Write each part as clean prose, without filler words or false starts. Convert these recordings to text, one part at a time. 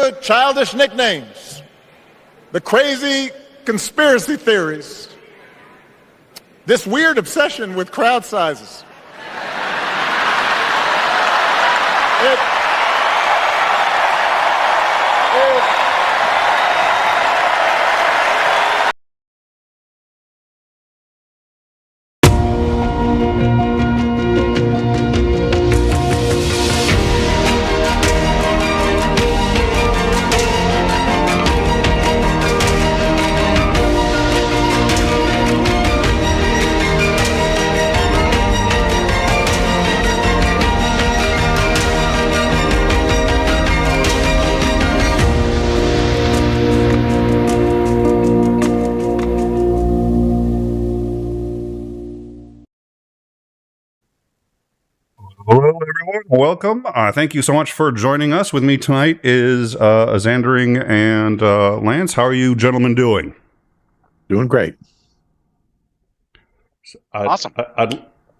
the childish nicknames, the crazy conspiracy theories, this weird obsession with crowd sizes. Hello, everyone. Welcome. Thank you so much for joining us. With me tonight is Isandring and Lance. How are you gentlemen doing? Doing great. Awesome.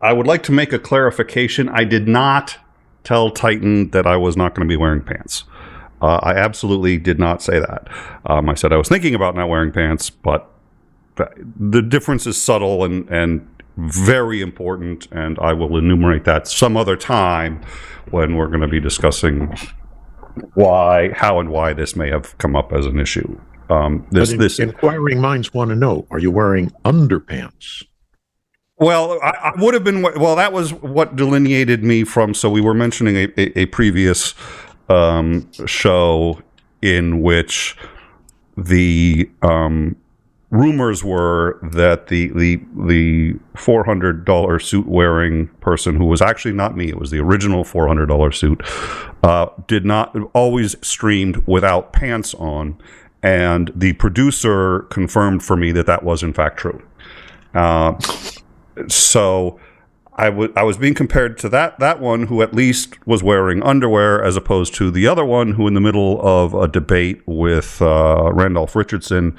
I would like to make a clarification. I did not tell Titan that I was not going to be wearing pants. I absolutely did not say that. I said I was thinking about not wearing pants, but the difference is subtle and very important, and I will enumerate that some other time when we're going to be discussing how and why this may have come up as an issue. This inquiring minds want to know: are you wearing underpants? Well, I would have been. Well, that was what delineated me from. So we were mentioning a previous show in which the rumors were that the $400 suit wearing person, who was actually not me, it was the original $400 suit, did not always streamed without pants on, and the producer confirmed for me that was in fact true. So I was being compared to that one who at least was wearing underwear, as opposed to the other one who, in the middle of a debate with Randolph Richardson,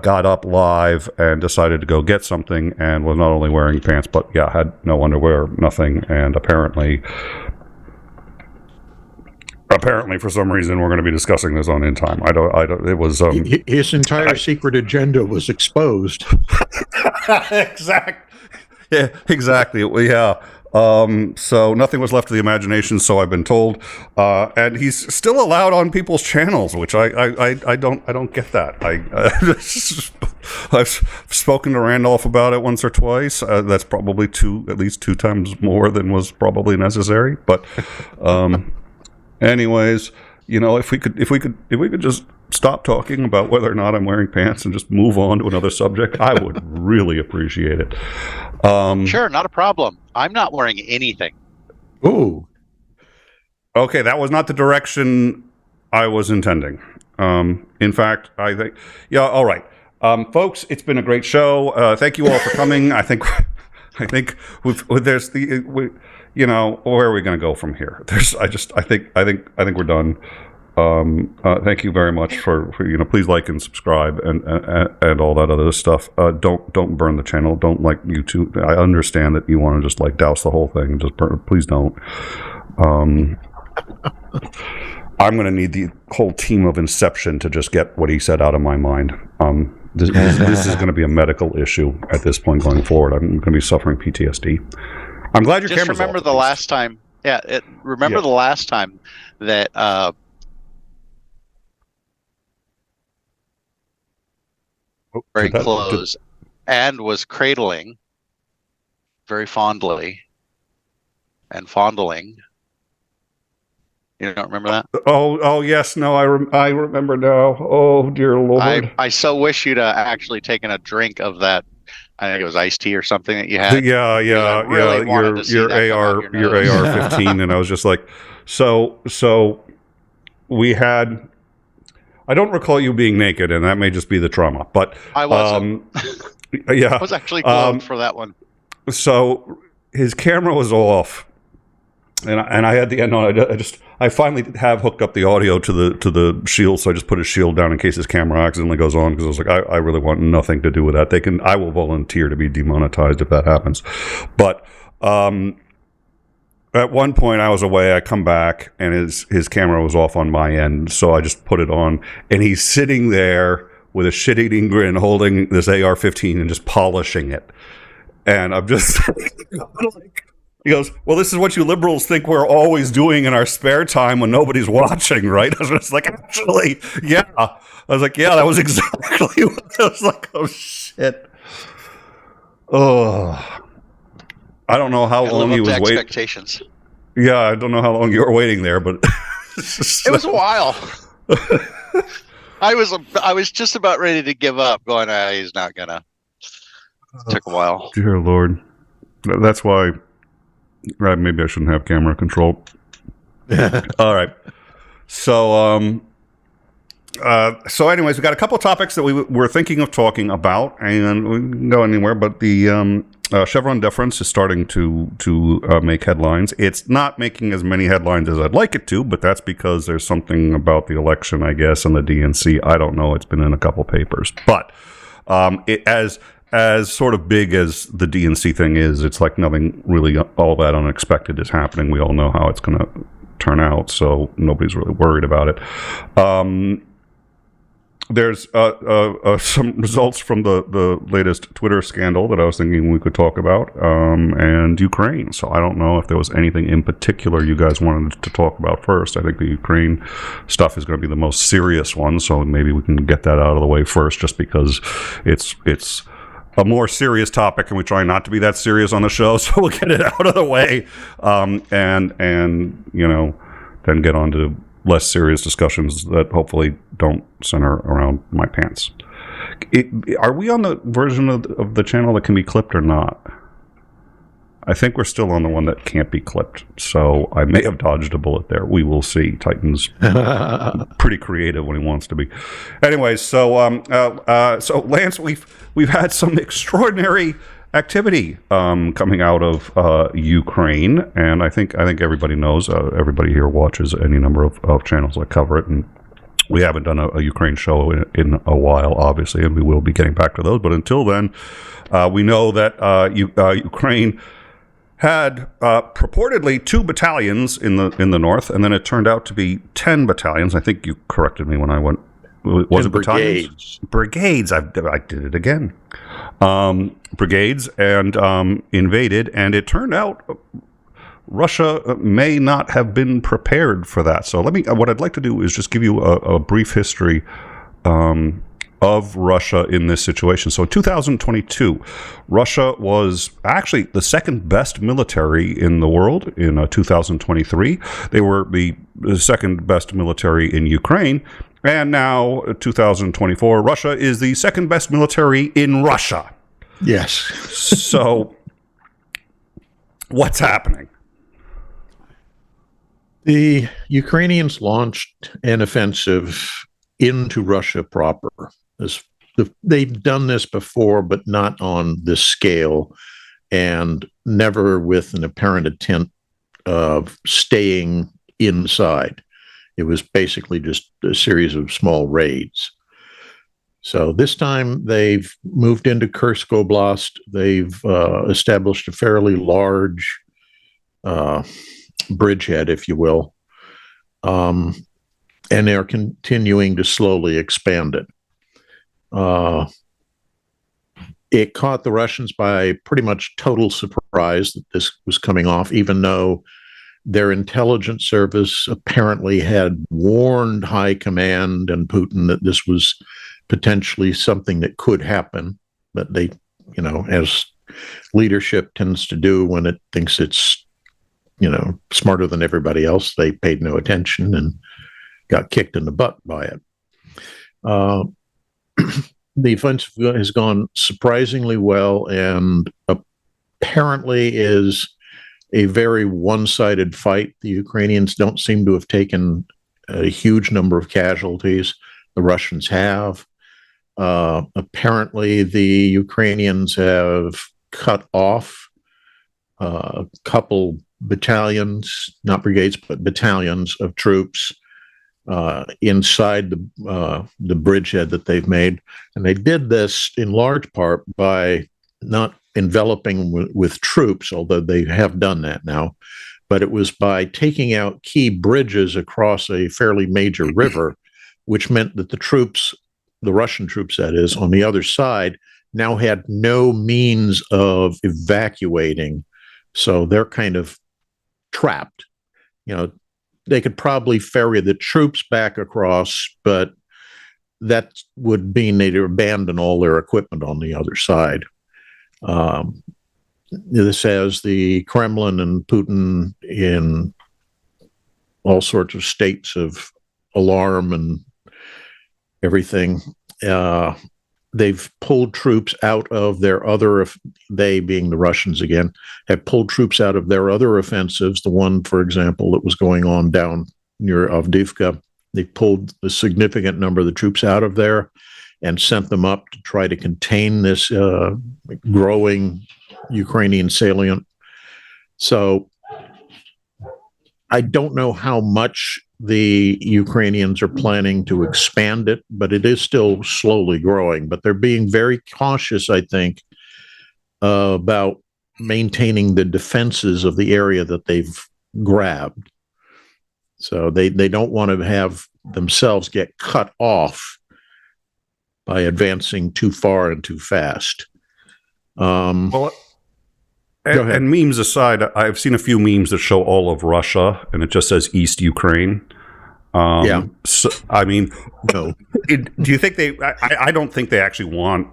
got up live and decided to go get something, and was not only wearing pants, but had no underwear, nothing, and apparently for some reason we're going to be discussing this on In Time. I don't. It was his entire secret agenda was exposed. Exactly. Yeah. So nothing was left to the imagination, so I've been told. And he's still allowed on people's channels, which I don't get that. I've spoken to Randolph about it once or twice. That's probably at least two times more than was probably necessary. But anyways, if we could just stop talking about whether or not I'm wearing pants and just move on to another subject, I would really appreciate it. Sure, not a problem. I'm not wearing anything. Ooh. Okay, that was not the direction I was intending. In fact, I think, all right. Folks, it's been a great show. Thank you all for coming. I think there's where are we going to go from here? I think we're done. Thank you very much for please like and subscribe and all that other stuff. Don't burn the channel. Don't like YouTube. I understand that you want to just douse the whole thing. Just burn. Please don't. I'm going to need the whole team of Inception to just get what he said out of my mind. This is going to be a medical issue at this point going forward. I'm going to be suffering PTSD. I'm glad your camera's off. Remember the last time. The last time that. Very close, and was cradling very fondly and fondling. You don't remember that? Oh yes, no, I remember now. Oh dear Lord! I so wish you'd actually taken a drink of that. I think it was iced tea or something that you had. Yeah. Your AR-15, and I was just like, so we had. I don't recall you being naked, and that may just be the trauma. But I wasn't. Yeah, I was actually clothed for that one. So his camera was off, and I had the end on. I finally have hooked up the audio to the shield, so I just put his shield down in case his camera accidentally goes on, because I was like, I really want nothing to do with that. I will volunteer to be demonetized if that happens. But At one point, I was away. I come back, and his camera was off on my end, so I just put it on, and he's sitting there with a shit-eating grin, holding this AR-15 and just polishing it. And I'm just like, he goes, well, this is what you liberals think we're always doing in our spare time when nobody's watching, right? I was just like, actually, yeah. I was like, yeah, that was exactly what I was like, oh, shit. Oh. I don't know how long he was waiting. Expectations. Yeah, I don't know how long you were waiting there, but it was a while. I was just about ready to give up, going, he's not gonna. It took a while. Dear Lord, that's why maybe I shouldn't have camera control. All right, so anyways, we got a couple topics that we were thinking of talking about, and we can go anywhere, but the Chevron deference is starting to make headlines. It's not making as many headlines as I'd like it to, but that's because there's something about the election, I guess, and the DNC. I don't know. It's been in a couple papers, but as sort of big as the DNC thing is, it's like nothing really all that unexpected is happening. We all know how it's going to turn out, so nobody's really worried about it. There's some results from the latest Twitter scandal that I was thinking we could talk about, and Ukraine. So I don't know if there was anything in particular you guys wanted to talk about first. I think the Ukraine stuff is going to be the most serious one, so maybe we can get that out of the way first, just because it's a more serious topic, and we try not to be that serious on the show, so we'll get it out of the way, and then get on to less serious discussions that hopefully don't center around my pants. Are we on the version of the channel that can be clipped or not? I think we're still on the one that can't be clipped, so I may have dodged a bullet there. We will see. Titan's pretty creative when he wants to be. Anyways, so Lance, we've had some extraordinary activity coming out of Ukraine, and I think everybody knows. Everybody here watches any number of channels that cover it, and we haven't done a Ukraine show in a while, obviously, and we will be getting back to those. But until then, we know that Ukraine had purportedly 2 battalions in the north, and then it turned out to be 10 battalions. I think you corrected me when I went. Was it battalions? Brigades. I did it again. Brigades, and invaded, and it turned out Russia may not have been prepared for that. So what I'd like to do is just give you a brief history of Russia in this situation. So in 2022, Russia was actually the second best military in the world. In 2023, they were the second best military in Ukraine. And now, 2024, Russia is the second best military in Russia. Yes. So, what's happening? The Ukrainians launched an offensive into Russia proper. They've done this before, but not on this scale, and never with an apparent intent of staying inside. It was basically just a series of small raids. So this time they've moved into Kursk Oblast. They've established a fairly large bridgehead, if you will, and they're continuing to slowly expand it. It caught the Russians by pretty much total surprise that this was coming off, even though their intelligence service apparently had warned high command and Putin that this was potentially something that could happen. But they, as leadership tends to do when it thinks it's, smarter than everybody else, they paid no attention and got kicked in the butt by it. The offensive has gone surprisingly well, and apparently is a very one-sided fight. The Ukrainians don't seem to have taken a huge number of casualties. The Russians have. Apparently, the Ukrainians have cut off a couple battalions, not brigades, but battalions of troops inside the bridgehead that they've made. And they did this in large part by not enveloping with troops, although they have done that now, but it was by taking out key bridges across a fairly major river, which meant that the Russian troops, that is, on the other side, now had no means of evacuating. So they're kind of trapped. They could probably ferry the troops back across, but that would mean they'd abandon all their equipment on the other side. This has the Kremlin and Putin in all sorts of states of alarm and everything. They've pulled troops out of they being the Russians again, have pulled troops out of their other offensives. The one, for example, that was going on down near Avdiivka, they pulled a significant number of the troops out of there and sent them up to try to contain this growing Ukrainian salient. So I don't know how much the Ukrainians are planning to expand it, but it is still slowly growing. But they're being very cautious, I think, about maintaining the defenses of the area that they've grabbed. So they don't want to have themselves get cut off by advancing too far and too fast. Well, and memes aside, I've seen a few memes that show all of Russia, and it just says East Ukraine. So, I mean, no. Do you think I don't think they actually want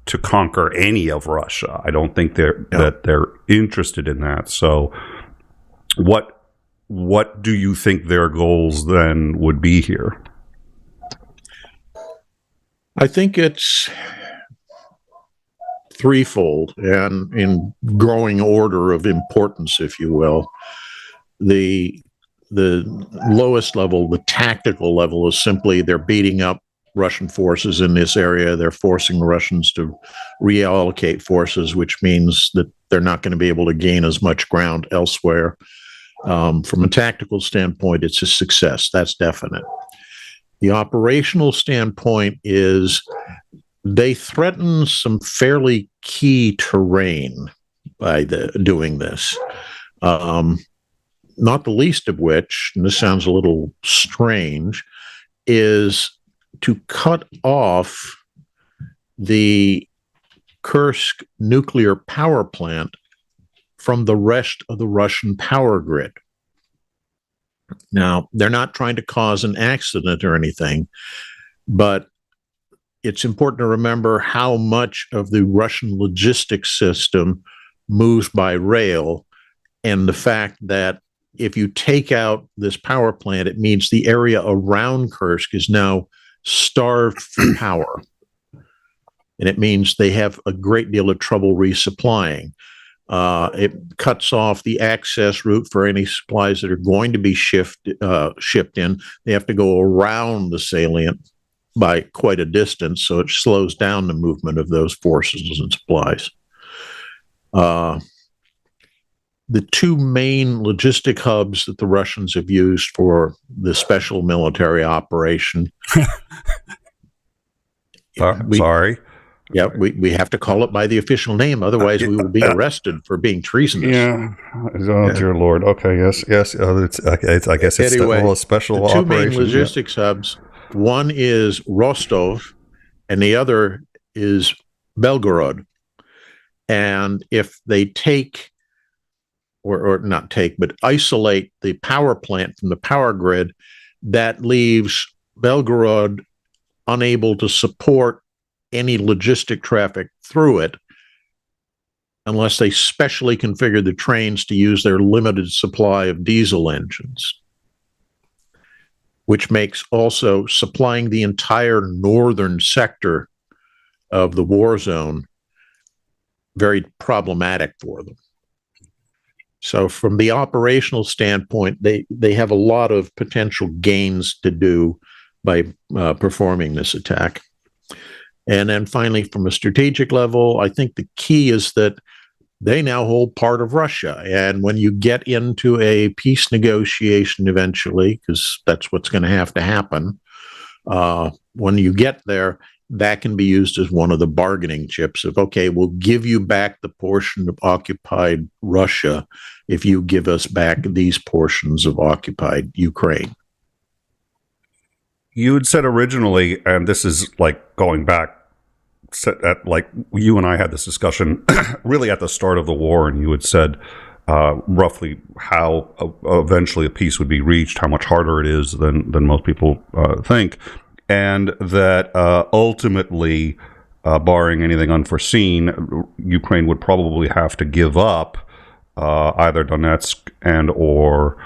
to conquer any of Russia. I don't think that they're interested in that. So, what do you think their goals then would be here? I think it's threefold, and in growing order of importance, if you will. The lowest level, the tactical level, is simply they're beating up Russian forces in this area. They're forcing the Russians to reallocate forces, which means that they're not going to be able to gain as much ground elsewhere. From a tactical standpoint, it's a success. That's definite. The operational standpoint is they threaten some fairly key terrain by doing this. Not the least of which, and this sounds a little strange, is to cut off the Kursk nuclear power plant from the rest of the Russian power grid. Now, they're not trying to cause an accident or anything, but it's important to remember how much of the Russian logistics system moves by rail, and the fact that if you take out this power plant, it means the area around Kursk is now starved for power. And it means they have a great deal of trouble resupplying. It cuts off the access route for any supplies that are going to be shipped in. They have to go around the salient by quite a distance, so it slows down the movement of those forces and supplies. The two main logistic hubs that the Russians have used for the special military operation. Sorry. Yeah, we have to call it by the official name, otherwise we will be arrested for being treasonous. Yeah. Oh, dear Lord. Okay. Yes. I guess it's anyway, a special the two operation. main logistics hubs. One is Rostov, and the other is Belgorod. And if they take, or not take, but isolate the power plant from the power grid, that leaves Belgorod unable to support any logistic traffic through it unless they specially configure the trains to use their limited supply of diesel engines, which makes also supplying the entire northern sector of the war zone very problematic for them. So from the operational standpoint, they have a lot of potential gains to do by performing this attack. And then finally, from a strategic level, I think the key is that they now hold part of Russia. And when you get into a peace negotiation eventually, because that's what's going to happen, when you get there, that can be used as one of the bargaining chips of, okay, we'll give you back the portion of occupied Russia if you give us back these portions of occupied Ukraine. You had said originally, and this is like going back at like you and I had this discussion really at the start of the war, and you had said roughly how eventually a peace would be reached, how much harder it is than most people think, and that ultimately, barring anything unforeseen, Ukraine would probably have to give up either Donetsk and or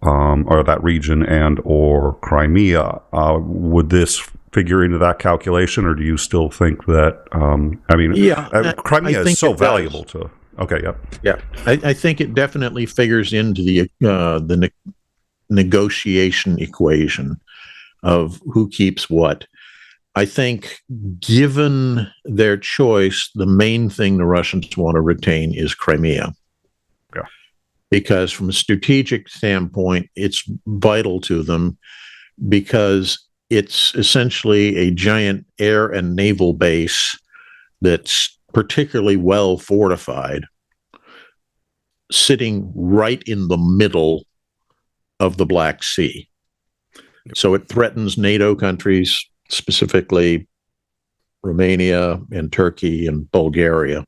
that region and or Crimea. Would this figure into that calculation, or do you still think that? Crimea is so valuable to. Okay, yeah. I think it definitely figures into the negotiation equation of who keeps what. I think, given their choice, the main thing the Russians want to retain is Crimea. Yeah. Because from a strategic standpoint, it's vital to them because it's essentially a giant air and naval base that's particularly well fortified, sitting right in the middle of the Black Sea. So it threatens NATO countries, specifically Romania and Turkey and Bulgaria.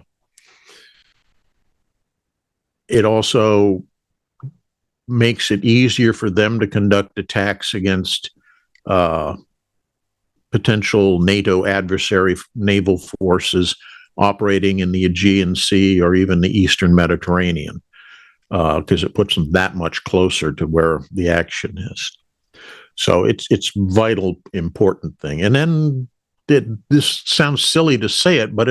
It also makes it easier for them to conduct attacks against potential NATO adversary naval forces operating in the Aegean Sea or even the Eastern Mediterranean, because it puts them that much closer to where the action is. So it's vital, important thing. And then this sounds silly to say it, but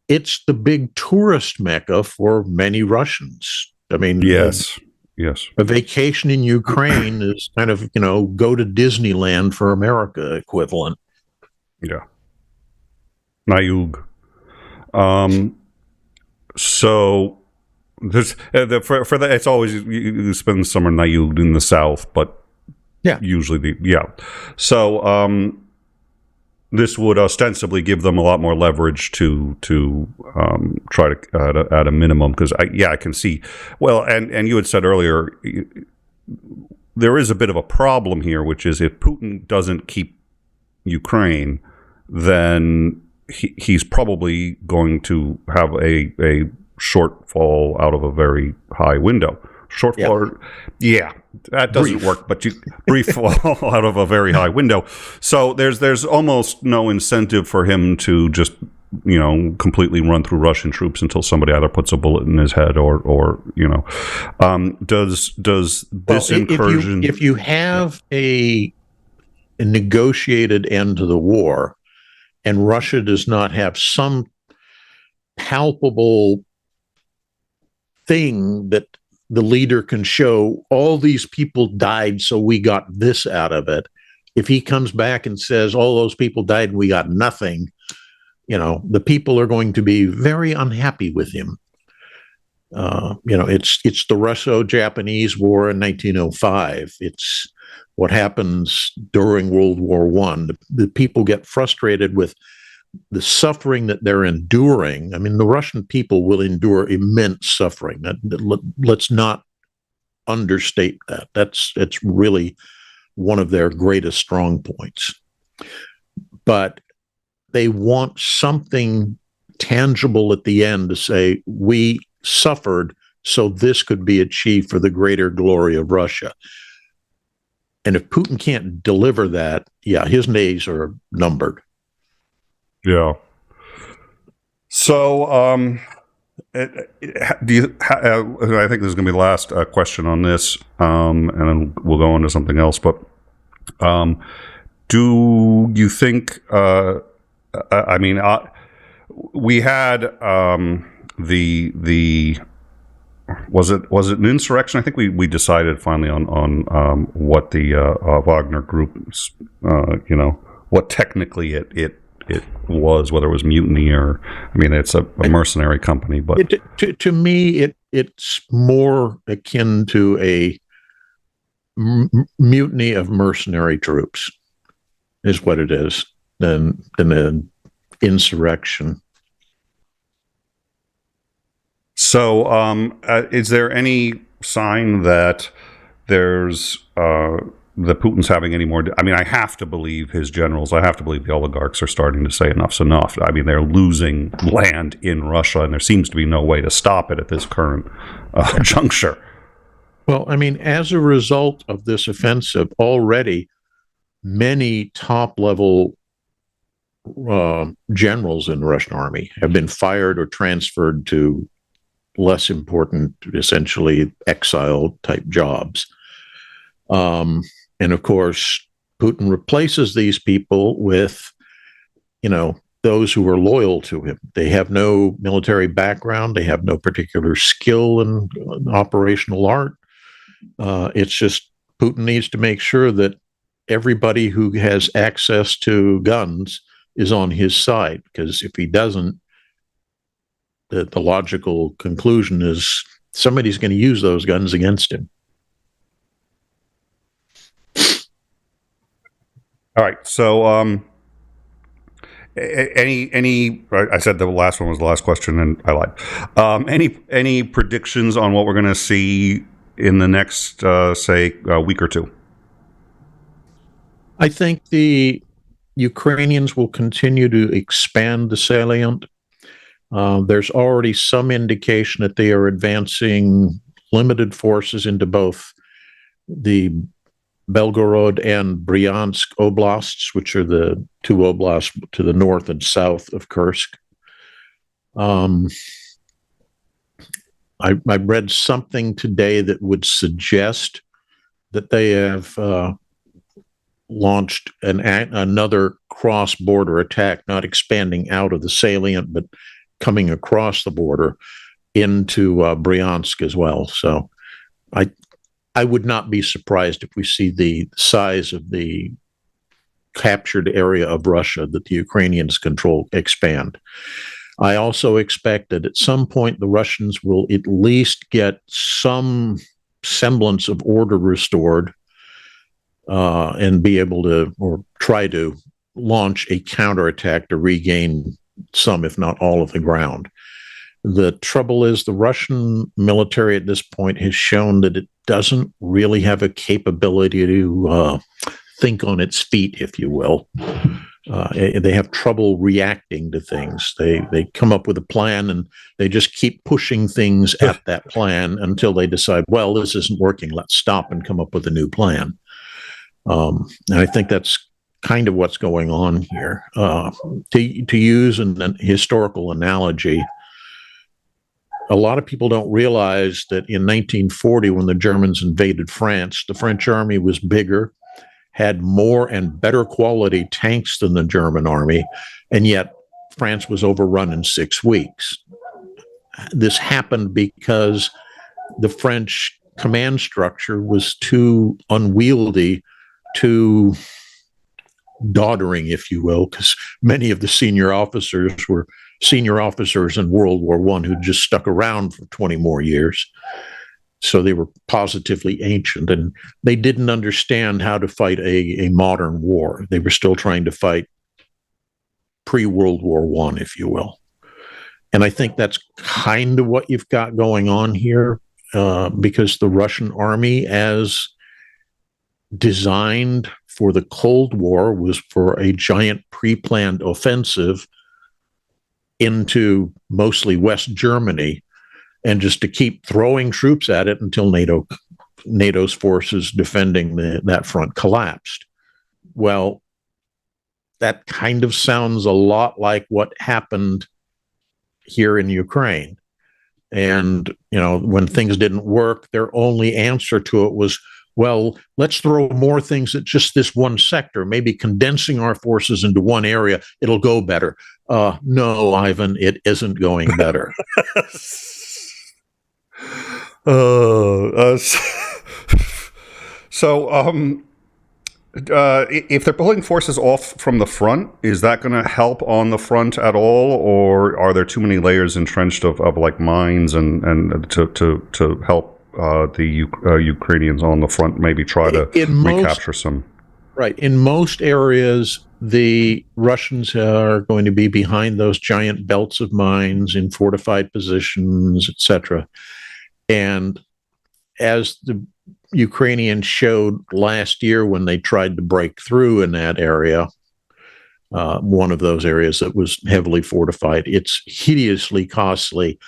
it's the big tourist mecca for many Russians. I mean, yes. A vacation in Ukraine is kind of, go to Disneyland for America equivalent. Yeah. 𝐍𝐢𝐜𝐚𝐬. So there's for that, it's always you spend the summer in 𝐍𝐢𝐜𝐚 in the south, but usually So this would ostensibly give them a lot more leverage to try to at a minimum, because I can see, well, and you had said earlier there is a bit of a problem here, which is if Putin doesn't keep Ukraine, then he's probably going to have a shortfall out of a very high window. Shortfall, that doesn't work, but brief fall out of a very high window. So there's almost no incentive for him to just completely run through Russian troops until somebody either puts a bullet in his head or does this incursion? If you have a negotiated end to the war, and Russia does not have some palpable thing that the leader can show, all these people died, so we got this out of it. If he comes back and says, all those people died and we got nothing, the people are going to be very unhappy with him. It's the Russo-Japanese War in 1905. It's what happens during World War I. The people get frustrated with the suffering that they're enduring. I mean, the Russian people will endure immense suffering. Let's not understate that. It's really one of their greatest strong points. But they want something tangible at the end to say, we suffered so this could be achieved for the greater glory of Russia. And if Putin can't deliver that, his days are numbered. Yeah. So, do you? I think this is going to be the last question on this, and then we'll go on to something else. But do you think? We had the was it an insurrection? I think we decided finally on what the Wagner Group, what technically it was, whether it was mutiny or, it's a mercenary company. But to me, it's more akin to a mutiny of mercenary troops, is what it is. an insurrection. So, is there any sign that there's that Putin's having any more? I mean, I have to believe his generals. I have to believe the oligarchs are starting to say enough's enough. I mean, they're losing land in Russia, and there seems to be no way to stop it at this current juncture. Well, I mean, as a result of this offensive, already many top-level generals in the Russian army have been fired or transferred to less important, essentially exile-type jobs. And of course, Putin replaces these people with, those who are loyal to him. They have no military background. They have no particular skill in operational art. It's just Putin needs to make sure that everybody who has access to guns is on his side, because if he doesn't, the logical conclusion is somebody's going to use those guns against him. All right. So, I said the last one was the last question, and I lied. Any predictions on what we're going to see in the next, say, a week or two? I think the Ukrainians will continue to expand the salient. There's already some indication that they are advancing limited forces into both the Belgorod and Bryansk oblasts, which are the two oblasts to the north and south of Kursk. I read something today that would suggest that they have launched another cross-border attack, not expanding out of the salient, but coming across the border into Bryansk as well. So I would not be surprised if we see the size of the captured area of Russia that the Ukrainians control expand. I also expect that at some point the Russians will at least get some semblance of order restored and be able to, or try to, launch a counterattack to regain some, if not all, of the ground. The trouble is the Russian military at this point has shown that it doesn't really have a capability to think on its feet, if you will. They have trouble reacting to things. They come up with a plan and they just keep pushing things at that plan until they decide, well, this isn't working. Let's stop and come up with a new plan. And I think that's kind of what's going on here. To use an historical analogy, a lot of people don't realize that in 1940, when the Germans invaded France, the French army was bigger, had more and better quality tanks than the German army, and yet France was overrun in 6 weeks. This happened because the French command structure was too unwieldy, too doddering, if you will, because many of the senior officers were senior officers in World War I who just stuck around for 20 more years. So they were positively ancient, and they didn't understand how to fight a modern war. They were still trying to fight pre-World War I, if you will. And I think that's kind of what you've got going on here, because the Russian army, as designed for the Cold War, was for a giant pre-planned offensive into mostly West Germany, and just to keep throwing troops at it until NATO's forces defending that front collapsed. Well, that kind of sounds a lot like what happened here in Ukraine. And, when things didn't work, their only answer to it was, well, let's throw more things at just this one sector, maybe condensing our forces into one area, it'll go better. No, Ivan, it isn't going better. If they're pulling forces off from the front, is that going to help on the front at all, or are there too many layers entrenched of like mines and to help the Ukrainians on the front maybe try to recapture some? Right. In most areas, the Russians are going to be behind those giant belts of mines in fortified positions, etc. And as the Ukrainians showed last year when they tried to break through in that area, one of those areas that was heavily fortified, it's hideously costly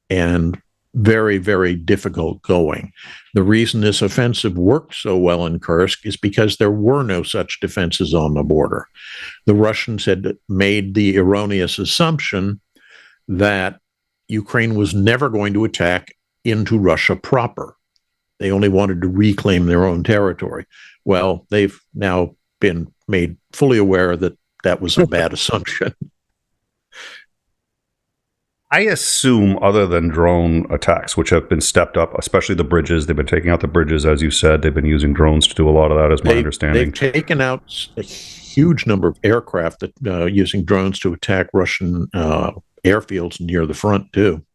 and very, very difficult going. The reason this offensive worked so well in Kursk is because there were no such defenses on the border. The Russians had made the erroneous assumption that Ukraine was never going to attack into Russia proper. They only wanted to reclaim their own territory. Well, they've now been made fully aware that that was a bad assumption. I assume, other than drone attacks, which have been stepped up, especially the bridges, they've been taking out the bridges, as you said. They've been using drones to do a lot of that, is my understanding. They've taken out a huge number of aircraft that using drones to attack Russian airfields near the front, too.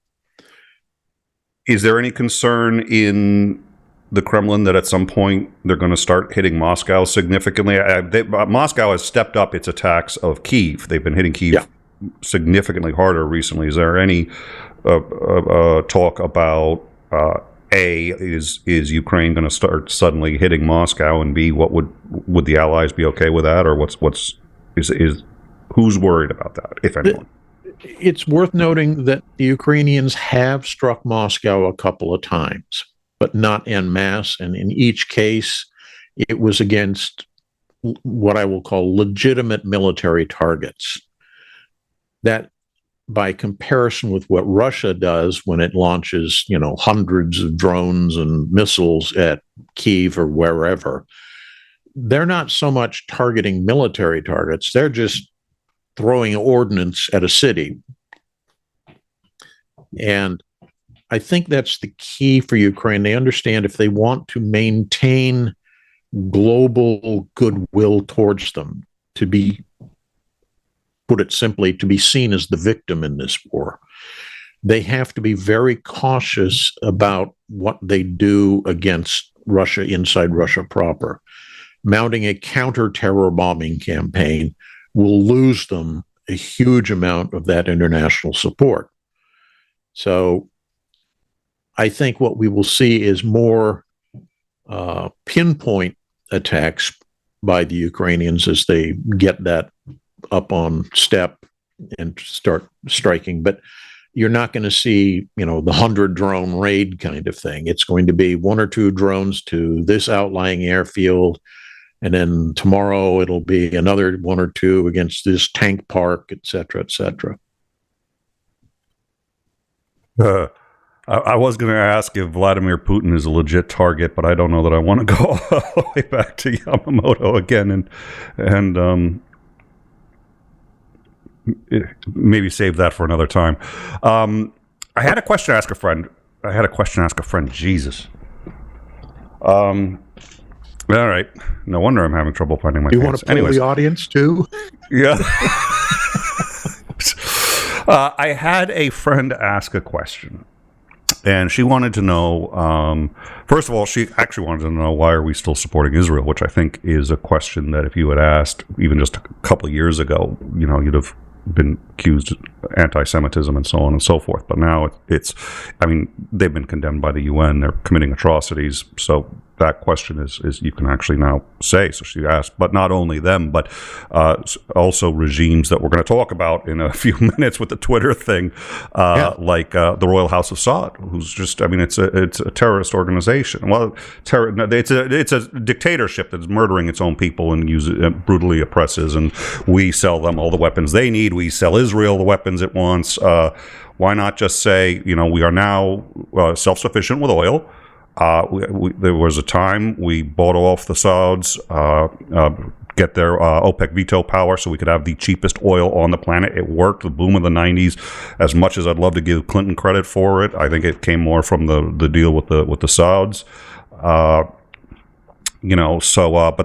Is there any concern in the Kremlin that at some point they're going to start hitting Moscow significantly? Moscow has stepped up its attacks of Kyiv. They've been hitting Kyiv significantly harder recently. Is there any talk about A, is Ukraine going to start suddenly hitting Moscow, and B, what would the Allies be okay with that, or who's worried about that, if anyone? It's worth noting that the Ukrainians have struck Moscow a couple of times, but not en masse, and in each case, it was against what I will call legitimate military targets. That, by comparison with what Russia does when it launches, hundreds of drones and missiles at Kyiv or wherever, they're not so much targeting military targets. They're just throwing ordnance at a city. And I think that's the key for Ukraine. They understand if they want to maintain global goodwill towards them, to be, put it simply, to be seen as the victim in this war, they have to be very cautious about what they do against Russia inside Russia proper. Mounting a counter-terror bombing campaign will lose them a huge amount of that international support. So I think what we will see is more pinpoint attacks by the Ukrainians as they get that up on step and start striking. But you're not going to see, the 100-drone raid kind of thing. It's going to be 1 or 2 drones to this outlying airfield, and then tomorrow it'll be another 1 or 2 against this tank park, et cetera, et cetera. I was going to ask if Vladimir Putin is a legit target, but I don't know that I want to go all the way back to Yamamoto again and maybe save that for another time. I had a question to ask a friend. Jesus. All right. No wonder I'm having trouble finding my pants. You want to poll the audience too? Yeah. I had a friend ask a question, and she wanted to know, first of all, she actually wanted to know, why are we still supporting Israel, which I think is a question that if you had asked even just a couple of years ago, you'd have been accused of anti-Semitism and so on and so forth. But now they've been condemned by the UN. They're committing atrocities. So that question is you can actually now say. So she asked, but not only them, but also regimes that we're going to talk about in a few minutes with the Twitter thing, like the Royal House of Saud, who's just, it's a terrorist organization. Well, it's a dictatorship that's murdering its own people and brutally oppresses, and we sell them all the weapons they need. We sell Israel the weapons it wants. Why not just say, we are now self-sufficient with oil? There was a time we bought off the Sauds, get their OPEC veto power so we could have the cheapest oil on the planet. It worked, the boom of the 90s. As much as I'd love to give Clinton credit for it, I think it came more from the deal with the Sauds. But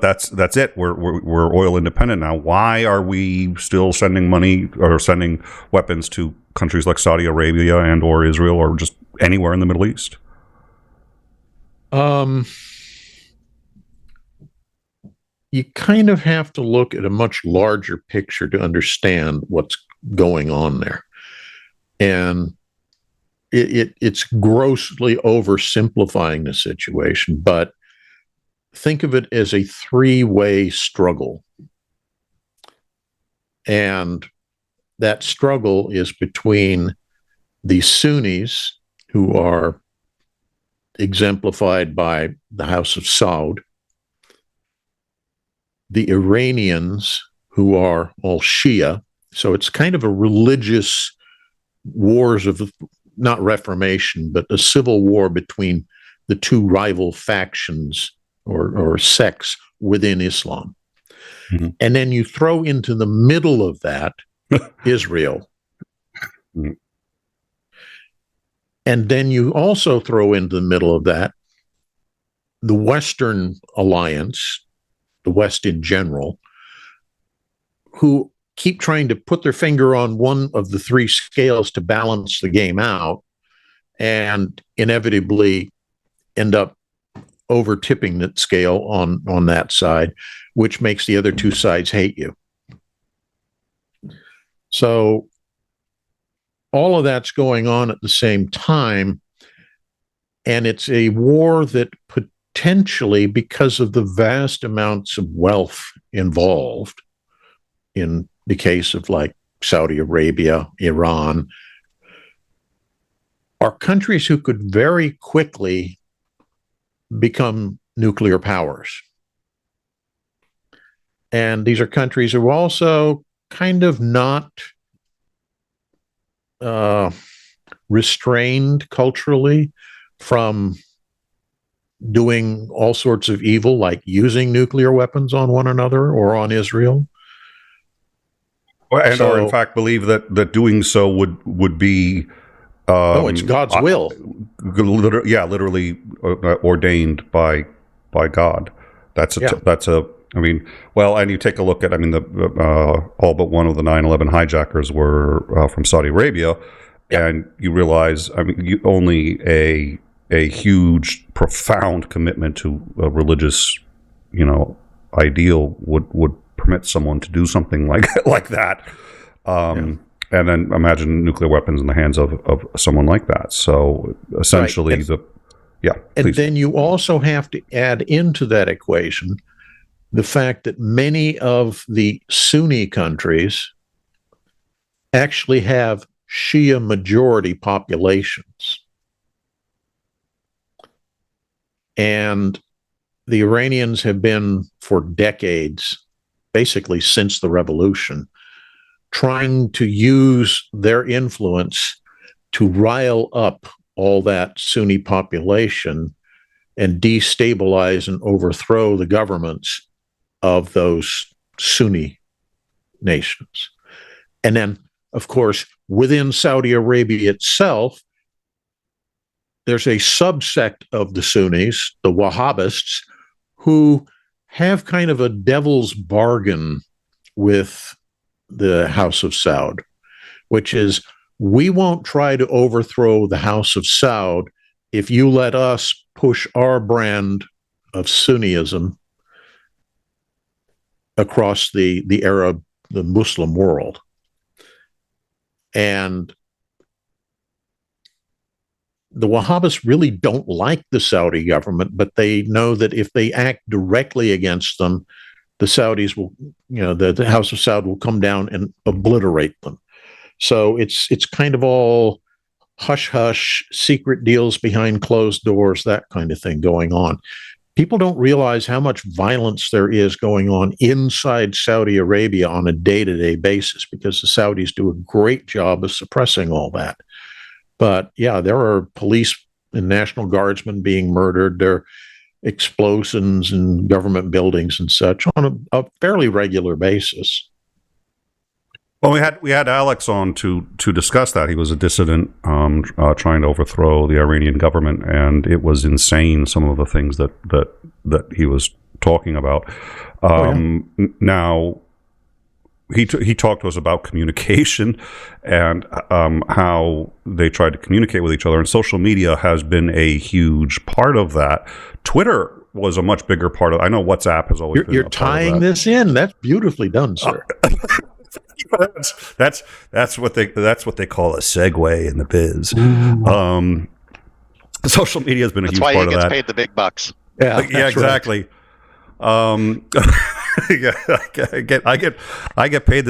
that's it. We're oil independent now. Why are we still sending money or sending weapons to countries like Saudi Arabia and or Israel or just anywhere in the Middle East? you kind of have to look at a much larger picture to understand what's going on there. And it's grossly oversimplifying the situation, but think of it as a three-way struggle. And that struggle is between the Sunnis, who are exemplified by the House of Saud, the Iranians, who are all Shia. So it's kind of a religious wars of, not reformation, but a civil war between the two rival factions or sects within Islam. Mm-hmm. And then you throw into the middle of that Israel. Mm-hmm. And then you also throw into the middle of that the Western alliance, the West in general, who keep trying to put their finger on one of the three scales to balance the game out, and inevitably end up over tipping that scale on that side, which makes the other two sides hate you. So all of that's going on at the same time, and it's a war that potentially, because of the vast amounts of wealth involved, in the case of like Saudi Arabia, Iran, are countries who could very quickly become nuclear powers. And these are countries who are also kind of not restrained culturally from doing all sorts of evil, like using nuclear weapons on one another or on Israel. And or in fact believe that doing so would be it's God's will. Literally ordained by God. That's I mean, well, and you take a look at, I mean, the all but one of the 9/11 hijackers were from Saudi Arabia, and you realize, I mean, only a huge, profound commitment to a religious, ideal would permit someone to do something like that. And then imagine nuclear weapons in the hands of someone like that. So essentially, right. And then you also have to add into that equation the fact that many of the Sunni countries actually have Shia majority populations. And the Iranians have been, for decades, basically since the revolution, trying to use their influence to rile up all that Sunni population and destabilize and overthrow the governments of those Sunni nations. And then, of course, within Saudi Arabia itself, there's a subsect of the Sunnis, the Wahhabists, who have kind of a devil's bargain with the House of Saud, which is, we won't try to overthrow the House of Saud if you let us push our brand of Sunniism across the Arab, the Muslim world. And the Wahhabists really don't like the Saudi government, but they know that if they act directly against them, the Saudis will, the House of Saud will come down and obliterate them. So it's kind of all hush-hush, secret deals behind closed doors, that kind of thing going on. People don't realize how much violence there is going on inside Saudi Arabia on a day-to-day basis, because the Saudis do a great job of suppressing all that. But yeah, there are police and National Guardsmen being murdered. There are explosions in government buildings and such on a fairly regular basis. Well, we had Alex on to discuss that. He was a dissident trying to overthrow the Iranian government, and it was insane, some of the things that he was talking about. Now, he talked to us about communication and how they tried to communicate with each other, and social media has been a huge part of that. Twitter was a much bigger part of. I know WhatsApp has always been. You're tying this in. That's beautifully done, sir. That's what they call a segue in the biz. Social media has been a huge part of that. That's why he gets paid the big bucks. Yeah, yeah, exactly. Right. Yeah, I get paid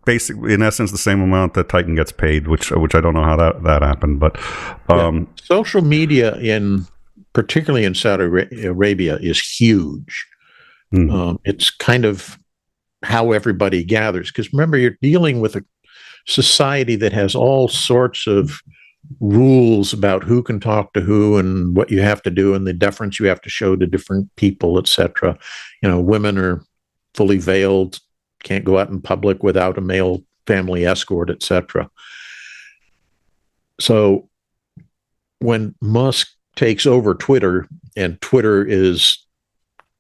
basically, in essence, the same amount that Titan gets paid, which I don't know how that happened, but social media particularly in Saudi Arabia is huge. It's kind of how everybody gathers, because remember, you're dealing with a society that has all sorts of rules about who can talk to who and what you have to do and the deference you have to show to different people, etc. Women are fully veiled, can't go out in public without a male family escort, etc. So when Musk takes over Twitter, and Twitter is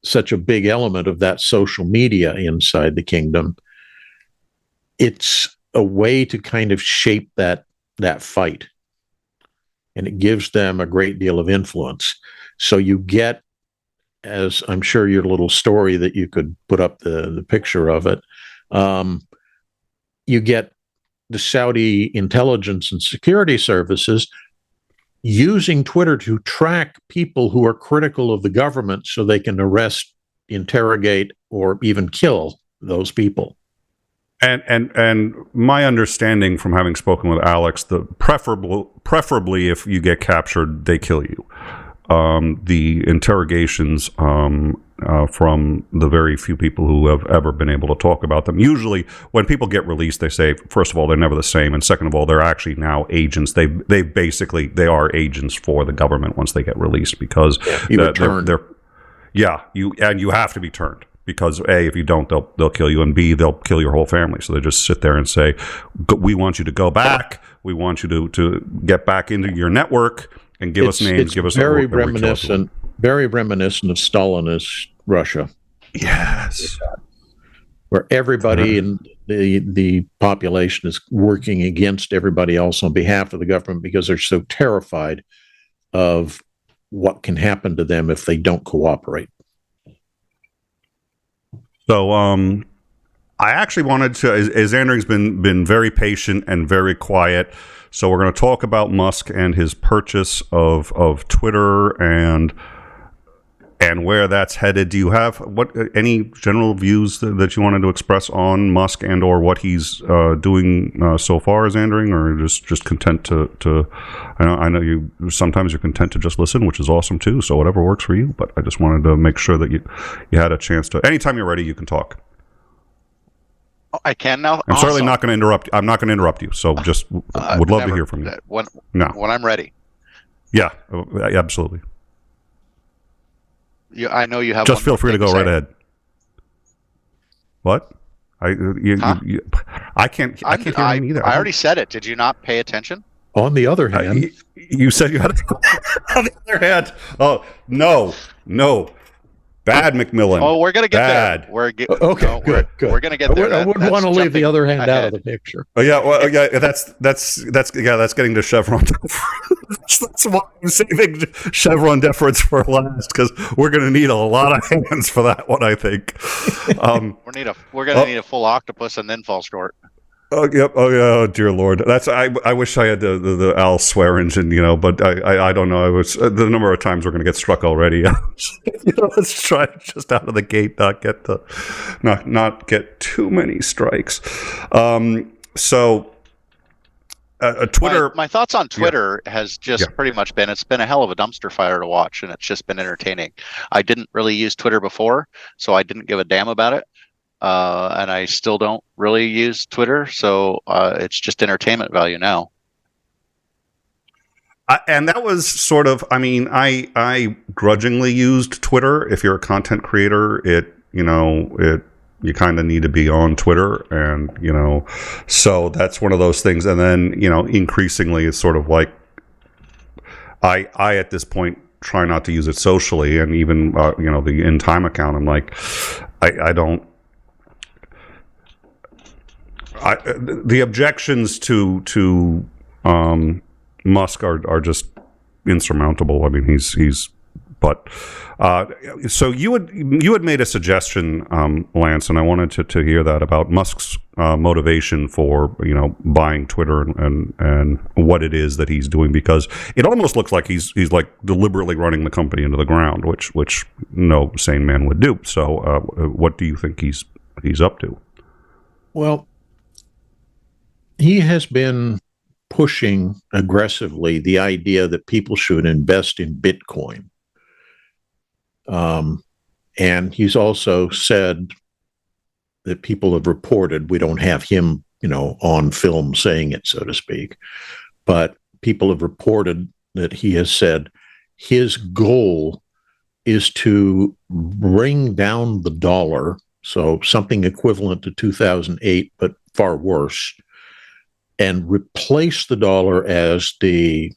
such a big element of that social media inside the kingdom, it's a way to kind of shape that fight. And it gives them a great deal of influence. So you get, as I'm sure your little story that you could put up the picture of it, you get the Saudi intelligence and security services using Twitter to track people who are critical of the government so they can arrest, interrogate, or even kill those people. And my understanding from having spoken with Alex, preferably if you get captured, they kill you. The interrogations from the very few people who have ever been able to talk about them. Usually, when people get released, they say, first of all, they're never the same, and second of all, they're actually now agents. They are agents for the government once they get released, because you have to be turned. Because A, if you don't, they'll kill you, and B, they'll kill your whole family. So they just sit there and say, "We want you to go back. We want you to get back into your network and give us names. Give us very reminiscent of Stalinist Russia." Yes, where everybody in the population is working against everybody else on behalf of the government because they're so terrified of what can happen to them if they don't cooperate. So I actually wanted to, Isandring's been very patient and very quiet, so we're going to talk about Musk and his purchase of Twitter and where that's headed. Do you have any general views that you wanted to express on Musk and or what he's doing so far, Isandring, or just content to I know you sometimes you're content to just listen, which is awesome too, so whatever works for you, but I just wanted to make sure that you had a chance to. Anytime you're ready, you can talk. I can now. I'm certainly not going to interrupt. I'm not going to interrupt you, so just would love to hear from you. When I'm ready. Yeah, absolutely. I know you have. Just feel free to go right ahead. What? I can't hear him either. I already said it. Did you not pay attention? On the other hand, you said you had to. On the other hand, oh no, bad McMillan. Oh, we're gonna get bad. There. Good. We're gonna get there. I wouldn't want to leave the other hand out of the picture. Oh yeah, well, yeah. That's getting to Chevron. That's why I'm saving Chevron deference for last, because we're going to need a lot of hands for that one, I think. We're going to need a full octopus and then fall short. Oh yep. Oh yeah. Oh dear Lord. I wish I had the Al swear engine, but I don't know. I was the number of times we're going to get struck already. Let's try it just out of the gate, not get too many strikes. So Twitter. My thoughts on Twitter has just pretty much been, it's been a hell of a dumpster fire to watch, and it's just been entertaining. I didn't really use Twitter before, so I didn't give a damn about it. And I still don't really use Twitter, so it's just entertainment value now. And that was sort of, I grudgingly used Twitter. If you're a content creator, you kind of need to be on Twitter, and so that's one of those things. And then increasingly it's sort of like I at this point try not to use it socially, and even the in time account, I'm like I don't. The objections to Musk are just insurmountable. I mean, he's But so you had made a suggestion, Lance, and I wanted to hear that about Musk's motivation for buying Twitter and what it is that he's doing, because it almost looks like he's like deliberately running the company into the ground, which no sane man would do. So what do you think he's up to? Well, he has been pushing aggressively the idea that people should invest in Bitcoin. And he's also said that people have reported, we don't have him, on film saying it, so to speak, but people have reported that he has said his goal is to bring down the dollar, so something equivalent to 2008, but far worse, and replace the dollar as the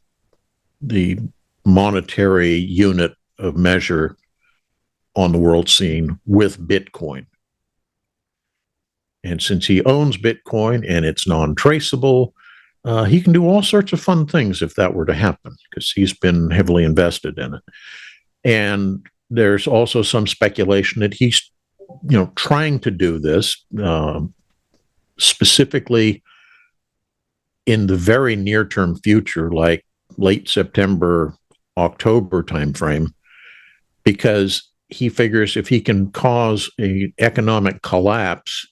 monetary unit of measure on the world scene with Bitcoin. And since he owns Bitcoin and it's non-traceable, he can do all sorts of fun things if that were to happen, because he's been heavily invested in it. And there's also some speculation that he's, trying to do this specifically in the very near-term future, like late September, October timeframe, because he figures if he can cause an economic collapse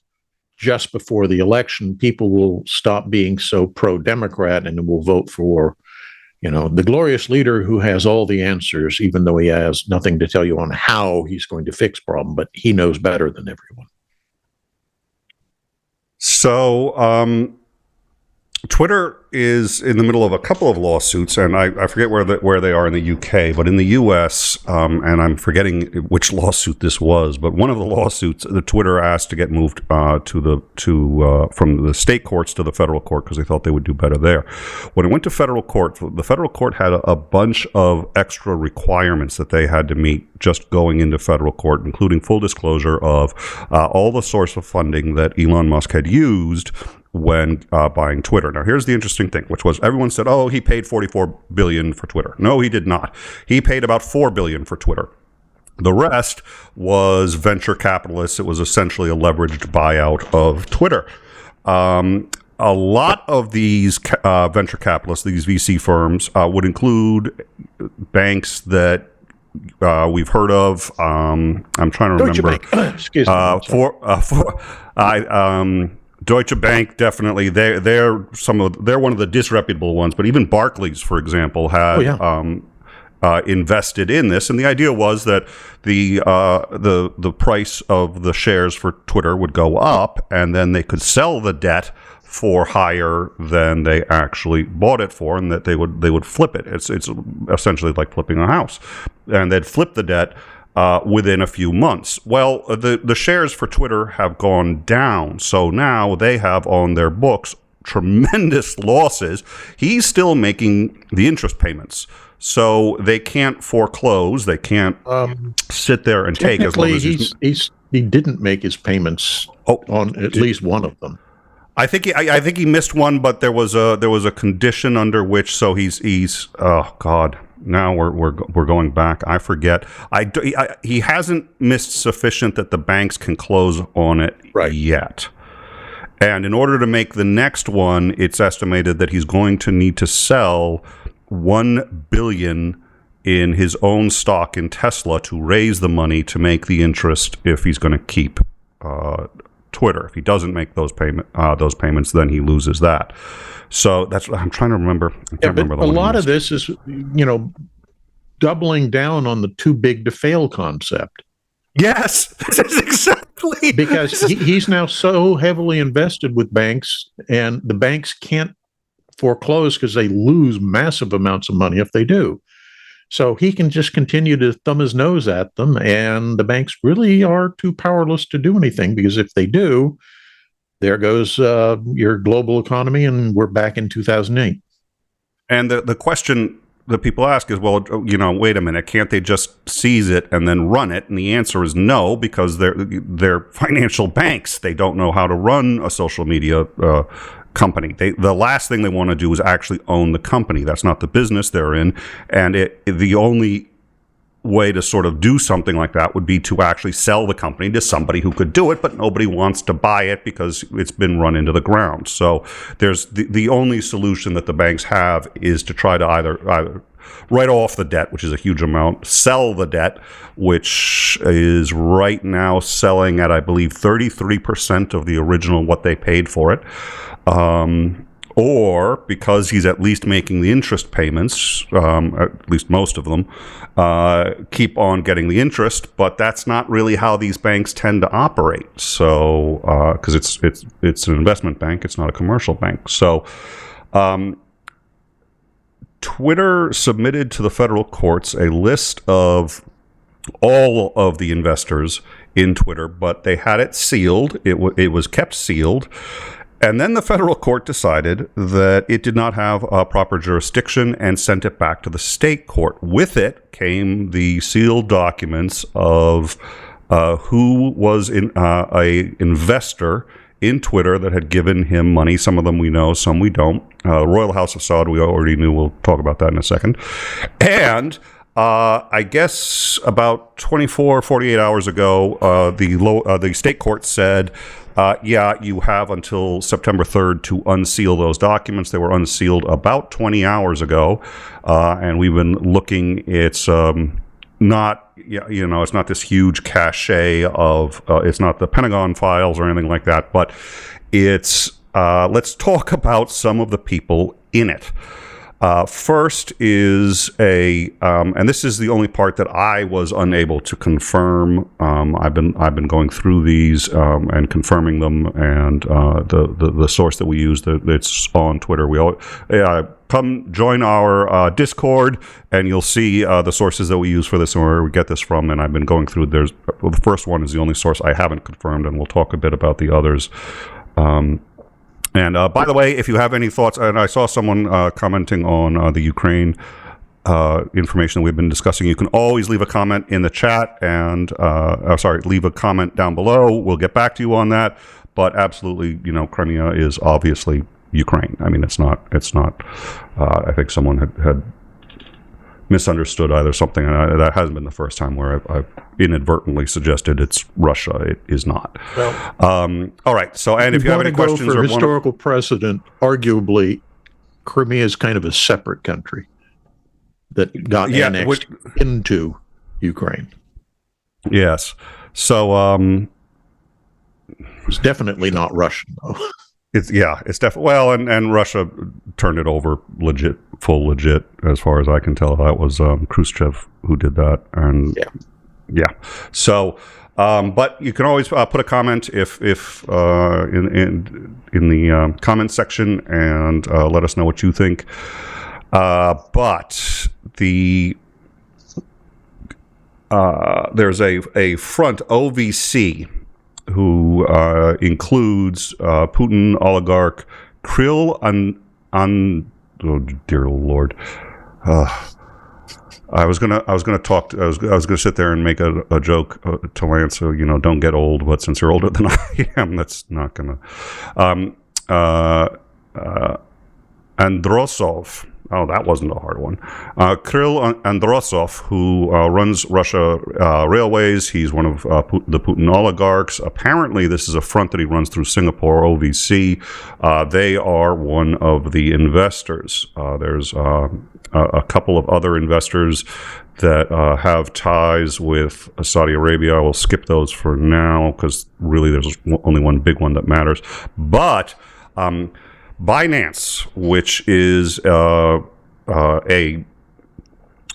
just before the election, people will stop being so pro-Democrat and will vote for, the glorious leader who has all the answers, even though he has nothing to tell you on how he's going to fix problem, but he knows better than everyone. So, Twitter is in the middle of a couple of lawsuits, and I forget where they are in the UK, but in the US, and I'm forgetting which lawsuit this was, but one of the lawsuits, the Twitter asked to get moved from the state courts to the federal court because they thought they would do better there. When it went to federal court, the federal court had a bunch of extra requirements that they had to meet just going into federal court, including full disclosure of all the source of funding that Elon Musk had used when buying Twitter. Now, here's the interesting thing, which was everyone said, oh, he paid $44 billion for Twitter. No, he did not. He paid about $4 billion for Twitter. The rest was venture capitalists. It was essentially a leveraged buyout of Twitter. A lot of these venture capitalists, these VC firms, would include banks that we've heard of. I'm trying to remember. Excuse me. Deutsche Bank, definitely. They're one of the disreputable ones. But even Barclays, for example, had invested in this, and the idea was that the price of the shares for Twitter would go up, and then they could sell the debt for higher than they actually bought it for, and that they would flip it. It's essentially like flipping a house, and they'd flip the debt within a few months. Well, the shares for Twitter have gone down, so now they have on their books tremendous losses. He's still making the interest payments, so they can't foreclose. They can't sit there and take as long as he didn't make his payments on at least one of them. I think he missed one, but there was a condition under which, so he's oh God. Now we're going back. I forget. He hasn't missed sufficient that the banks can close on it yet. And in order to make the next one, it's estimated that he's going to need to sell $1 billion in his own stock in Tesla to raise the money to make the interest if he's going to keep Twitter. If he doesn't make those payments, then he loses that. So that's what I'm trying to remember. A lot of this is, doubling down on the too big to fail concept. Yes, this is exactly. Because he's now so heavily invested with banks, and the banks can't foreclose because they lose massive amounts of money if they do. So he can just continue to thumb his nose at them, and the banks really are too powerless to do anything, because if they do, there goes your global economy, and we're back in 2008. And the question that people ask is, well, wait a minute, can't they just seize it and then run it? And the answer is no, because they're financial banks. They don't know how to run a social media company. The last thing they want to do is actually own the company. That's not the business they're in. And the only way to sort of do something like that would be to actually sell the company to somebody who could do it, but nobody wants to buy it because it's been run into the ground. So there's the only solution that the banks have is to try to either write off the debt, which is a huge amount, sell the debt, which is right now selling at, I believe, 33% of the original what they paid for it. Or because he's at least making the interest payments, at least most of them, keep on getting the interest. But that's not really how these banks tend to operate. So, because it's an investment bank, it's not a commercial bank. So, Twitter submitted to the federal courts a list of all of the investors in Twitter, but they had it sealed. It was kept sealed. And then the federal court decided that it did not have a proper jurisdiction and sent it back to the state court. With it came the sealed documents of who was a investor in Twitter that had given him money. Some of them we know, some we don't. Royal House of Saud, we already knew. We'll talk about that in a second. And I guess about 24, 48 hours ago, the state court said, yeah, you have until September 3rd to unseal those documents. They were unsealed about 20 hours ago, and we've been looking. It's not, it's not this huge cache of, it's not the Pentagon files or anything like that, but it's, let's talk about some of the people in it. First is and this is the only part that I was unable to confirm. I've been going through these and confirming them, and the source that we use, it's on Twitter. Come join our Discord, and you'll see the sources that we use for this and where we get this from. And I've been going through. The first one is the only source I haven't confirmed, and we'll talk a bit about the others. And by the way, if you have any thoughts, and I saw someone commenting on the Ukraine information that we've been discussing, you can always leave a comment in the chat and, leave a comment down below. We'll get back to you on that. But absolutely, Crimea is obviously Ukraine. I mean, it's not. I think someone had misunderstood either something, and that hasn't been the first time where I've inadvertently suggested it's Russia. It is not. Well, all right. So, and if you have any questions, for historical precedent, arguably, Crimea is kind of a separate country that got annexed into Ukraine. Yes. So, it's definitely not Russian, though. It's definitely, well, and Russia turned it over full legit, as far as I can tell. That was Khrushchev who did that, and yeah. So, but you can always put a comment if in the comment section and let us know what you think. But there's a front OVC who includes Putin oligarch 𝐒𝐚𝐦𝐚𝐬. Oh dear Lord! I was gonna sit there and make a joke to Lance, so don't get old. But since you're older than I am, that's not gonna. Androsov. Oh, that wasn't a hard one. Kirill Androsov, who runs Russia Railways. He's one of the Putin oligarchs. Apparently, this is a front that he runs through Singapore, OVC. They are one of the investors. There's a couple of other investors that have ties with Saudi Arabia. I will skip those for now because really there's only one big one that matters. But Binance, which is a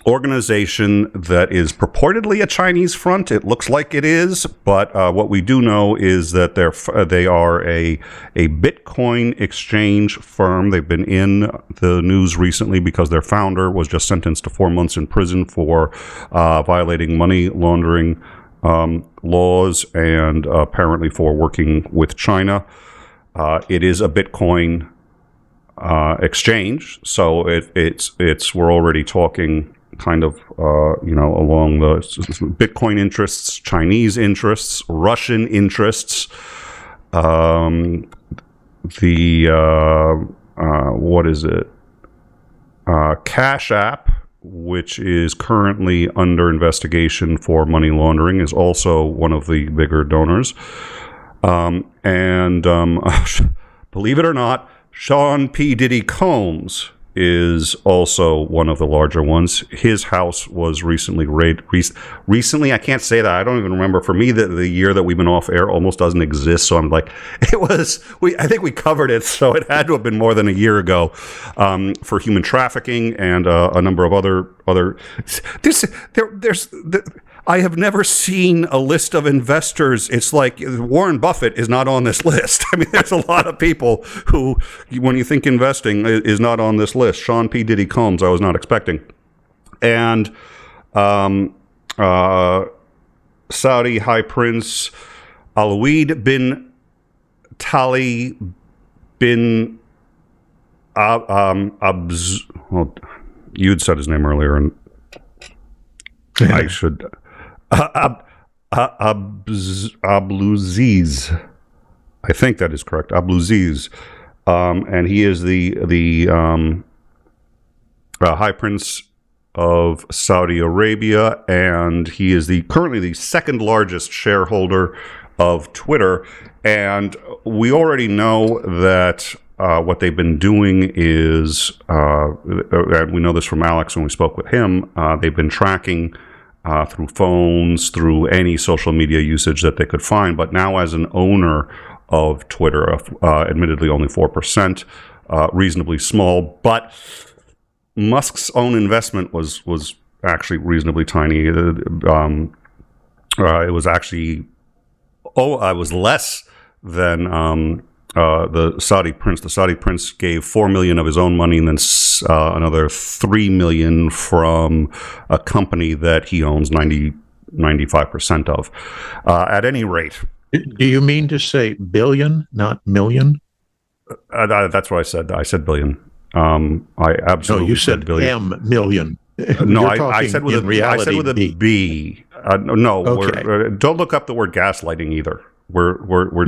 organization that is purportedly a Chinese front. It looks like it is, but what we do know is that they are a Bitcoin exchange firm. They've been in the news recently because their founder was just sentenced to 4 months in prison for violating money laundering laws and apparently for working with China. It is a Bitcoin exchange, so it's we're already talking kind of along the Bitcoin interests, Chinese interests, Russian interests. What is it? Cash App, which is currently under investigation for money laundering, is also one of the bigger donors. Believe it or not, Sean P. Diddy Combs is also one of the larger ones. His house was recently raided. Recently, I can't say that. I don't even remember. For me, the year that we've been off air almost doesn't exist. So I'm like, I think we covered it. So it had to have been more than a year ago, for human trafficking and a number of other. I have never seen a list of investors. It's like Warren Buffett is not on this list. I mean, there's a lot of people who, when you think investing, is not on this list. Sean P. Diddy Combs, I was not expecting. And Saudi High Prince Aloid bin Tali bin you'd said his name earlier, and I should... Abdulaziz, I think that is correct. Abdulaziz, and he is the High Prince of Saudi Arabia, and he is currently the second largest shareholder of Twitter. And we already know that what they've been doing is, and we know this from Alex when we spoke with him, they've been tracking through phones, through any social media usage that they could find. But now, as an owner of Twitter, admittedly only 4%, reasonably small, but Musk's own investment was actually reasonably tiny. It was actually, it was less than the Saudi prince. The Saudi prince gave $4 million of his own money, and then another $3 million from a company that he owns 95% of. At any rate, do you mean to say billion, not million? That's what I said. I said billion. I absolutely you said billion. Million. No, I said with a B. No, okay. Don't look up the word gaslighting either. We're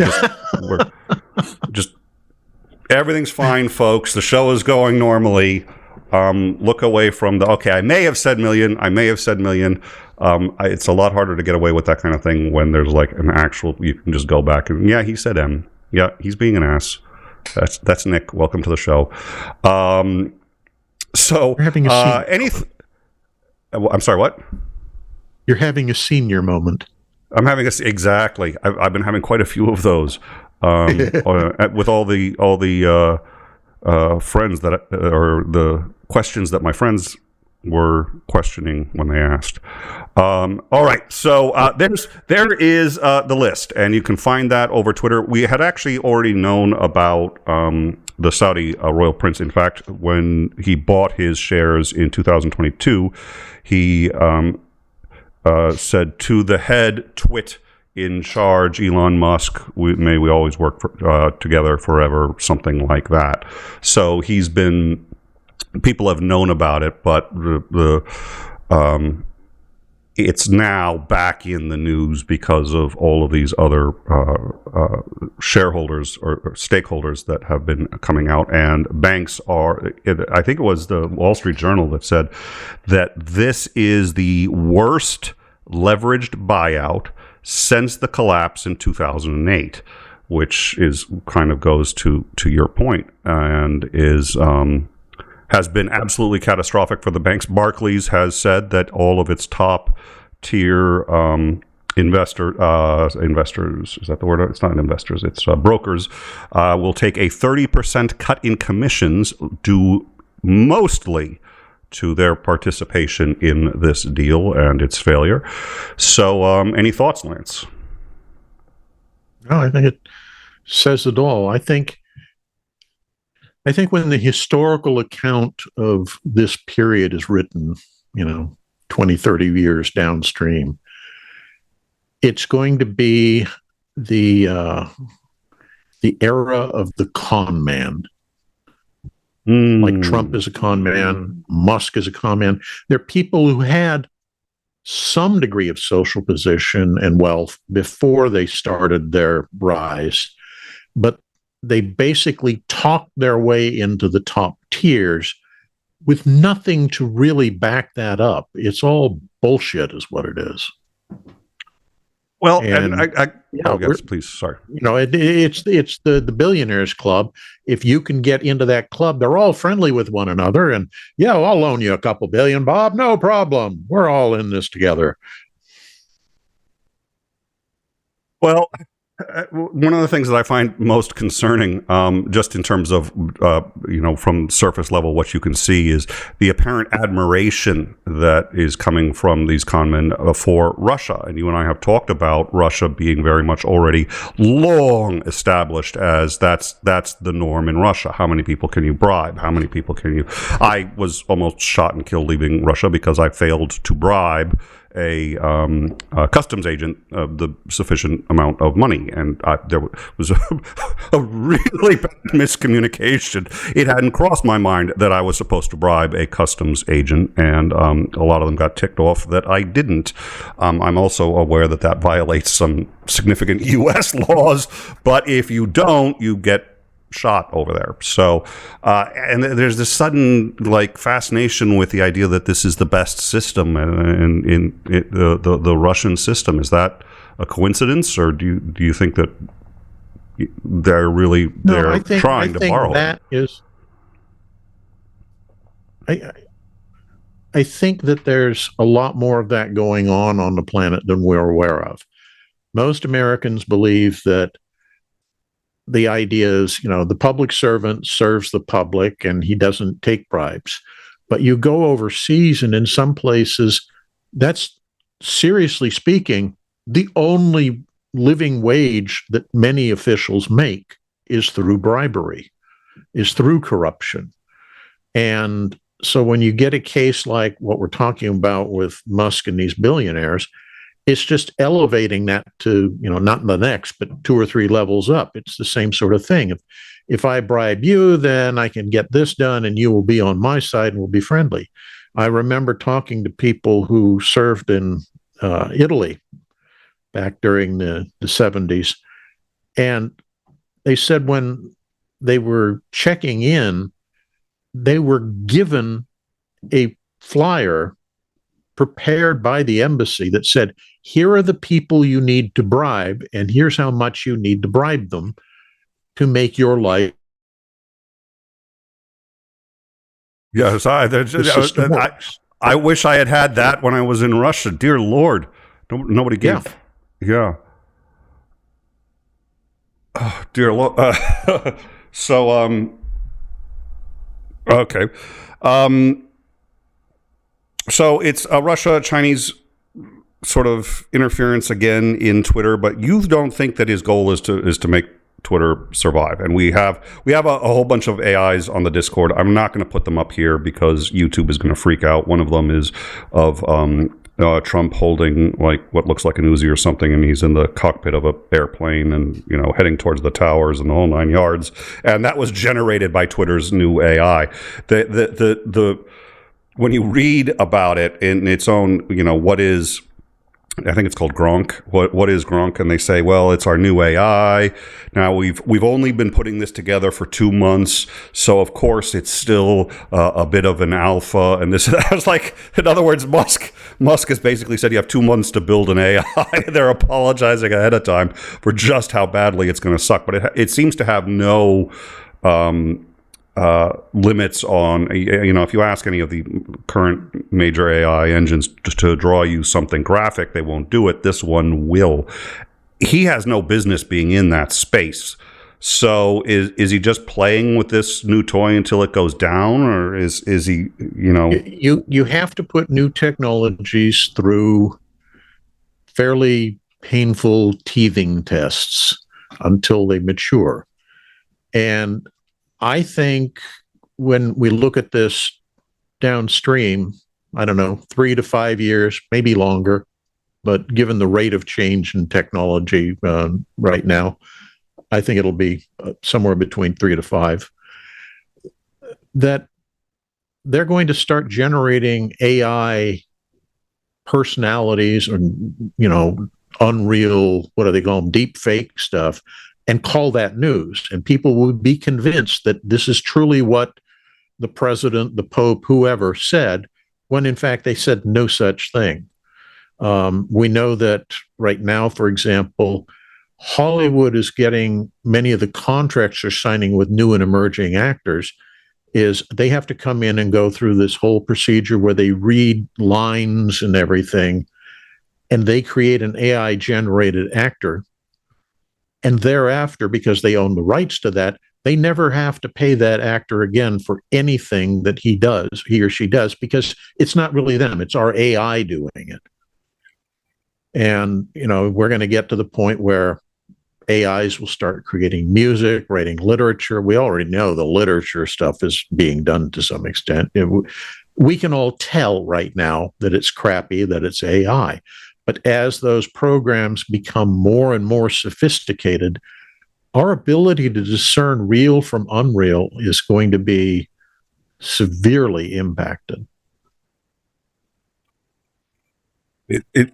just everything's fine, folks. The show is going normally. Look away from I may have said million. It's a lot harder to get away with that kind of thing when there's like an actual, you can just go back and, yeah, he said M. Yeah, he's being an ass. That's Nick. Welcome to the show. So you're having a I'm sorry, what? You're having a senior moment. I'm having exactly. I've been having quite a few of those with all the friends or the questions that my friends were questioning when they asked. All right, so there is the list, and you can find that over Twitter. We had actually already known about the Saudi royal prince. In fact, when he bought his shares in 2022, he said to the head twit in charge, Elon Musk, may we always work together forever, something like that. So people have known about it, but it's now back in the news because of all of these other shareholders or stakeholders that have been coming out. And banks I think it was the Wall Street Journal that said that this is the worst leveraged buyout since the collapse in 2008, which goes to your point, and has been absolutely catastrophic for the banks. Barclays has said that all of its top tier investors, is that the word? It's not investors, it's brokers, will take a 30% cut in commissions due mostly to their participation in this deal and its failure. So any thoughts, Lance? No, I think it says it all. I think when the historical account of this period is written, 20, 30 years downstream, it's going to be the era of the con man. Like Trump is a con man, Musk is a con man. They're people who had some degree of social position and wealth before they started their rise, but they basically talked their way into the top tiers with nothing to really back that up. It's all bullshit is what it is. Well, and yes, please, sorry. It's the billionaires club. If you can get into that club, they're all friendly with one another. And yeah, I'll loan you a couple billion, Bob. No problem. We're all in this together. Well, one of the things that I find most concerning, just in terms of, from surface level, what you can see is the apparent admiration that is coming from these conmen for Russia. And you and I have talked about Russia being very much already long established as that's the norm in Russia. How many people can you bribe? How many people can you... I was almost shot and killed leaving Russia because I failed to bribe a customs agent the sufficient amount of money, and there was a really bad miscommunication. It hadn't crossed my mind that I was supposed to bribe a customs agent, and a lot of them got ticked off that I didn't. I'm also aware that violates some significant U.S. laws, but if you don't, you get shot over there. So, and there's this sudden fascination with the idea that this is the best system in the Russian system. Is that a coincidence, or do you think that they're really trying to borrow that? I think that there's a lot more of that going on the planet than we're aware of. Most Americans believe that the idea is, the public servant serves the public and he doesn't take bribes. But you go overseas, and in some places, that's, seriously speaking, the only living wage that many officials make is through bribery, is through corruption. And so when you get a case like what we're talking about with Musk and these billionaires, it's just elevating that to, not the next, but 2 or 3 levels up. It's the same sort of thing. If I bribe you, then I can get this done and you will be on my side and we'll be friendly. I remember talking to people who served in Italy back during the 70s. And they said when they were checking in, they were given a flyer prepared by the embassy that said, here are the people you need to bribe, and here's how much you need to bribe them to make your life. Yes, I wish I had that when I was in Russia. Dear Lord, nobody gave. Yeah. Oh, dear Lord. Okay. So it's a Russia-Chinese sort of interference again in Twitter, but you don't think that his goal is to make Twitter survive. And we have a whole bunch of AIs on the Discord. I'm not going to put them up here because YouTube is going to freak out. One of them is of Trump holding what looks like an Uzi or something, and he's in the cockpit of an airplane and heading towards the towers and the whole 9 yards. And that was generated by Twitter's new AI. When you read about it in its own, what is, I think it's called Gronk. What is Gronk? And they say, well, it's our new AI. Now we've only been putting this together for 2 months, so of course it's still a bit of an alpha. And this, I was like, in other words, Musk has basically said you have 2 months to build an AI. They're apologizing ahead of time for just how badly it's going to suck. But it seems to have no limits on, if you ask any of the current major AI engines to draw you something graphic, they won't do it. This one will. He has no business being in that space. So is he just playing with this new toy until it goes down, or is he, You have to put new technologies through fairly painful teething tests until they mature. And I think when we look at this downstream, I don't know, 3 to 5 years, maybe longer, but given the rate of change in technology right now, I think it'll be somewhere between 3 to 5, that they're going to start generating AI personalities or, unreal, what do they call them, deep fake stuff, and call that news. And people will be convinced that this is truly what the president, the Pope, whoever said, when in fact they said no such thing. We know that right now, for example, Hollywood is getting many of the contracts they're signing with new and emerging actors is they have to come in and go through this whole procedure where they read lines and everything, and they create an AI generated actor. And thereafter, because they own the rights to that, they never have to pay that actor again for anything that he or she does, because it's not really them, it's our AI doing it. And, we're going to get to the point where AIs will start creating music, writing literature. We already know the literature stuff is being done to some extent. We can all tell right now that it's crappy, that it's AI. But as those programs become more and more sophisticated, our ability to discern real from unreal is going to be severely impacted. It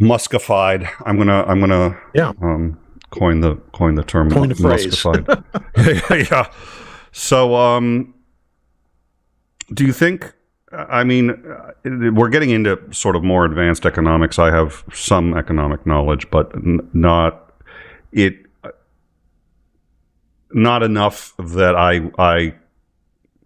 Muskified. I'm gonna coin the term. Coin a phrase. Muskified. Yeah. So, do you think? I mean, we're getting into sort of more advanced economics. I have some economic knowledge, but not enough that I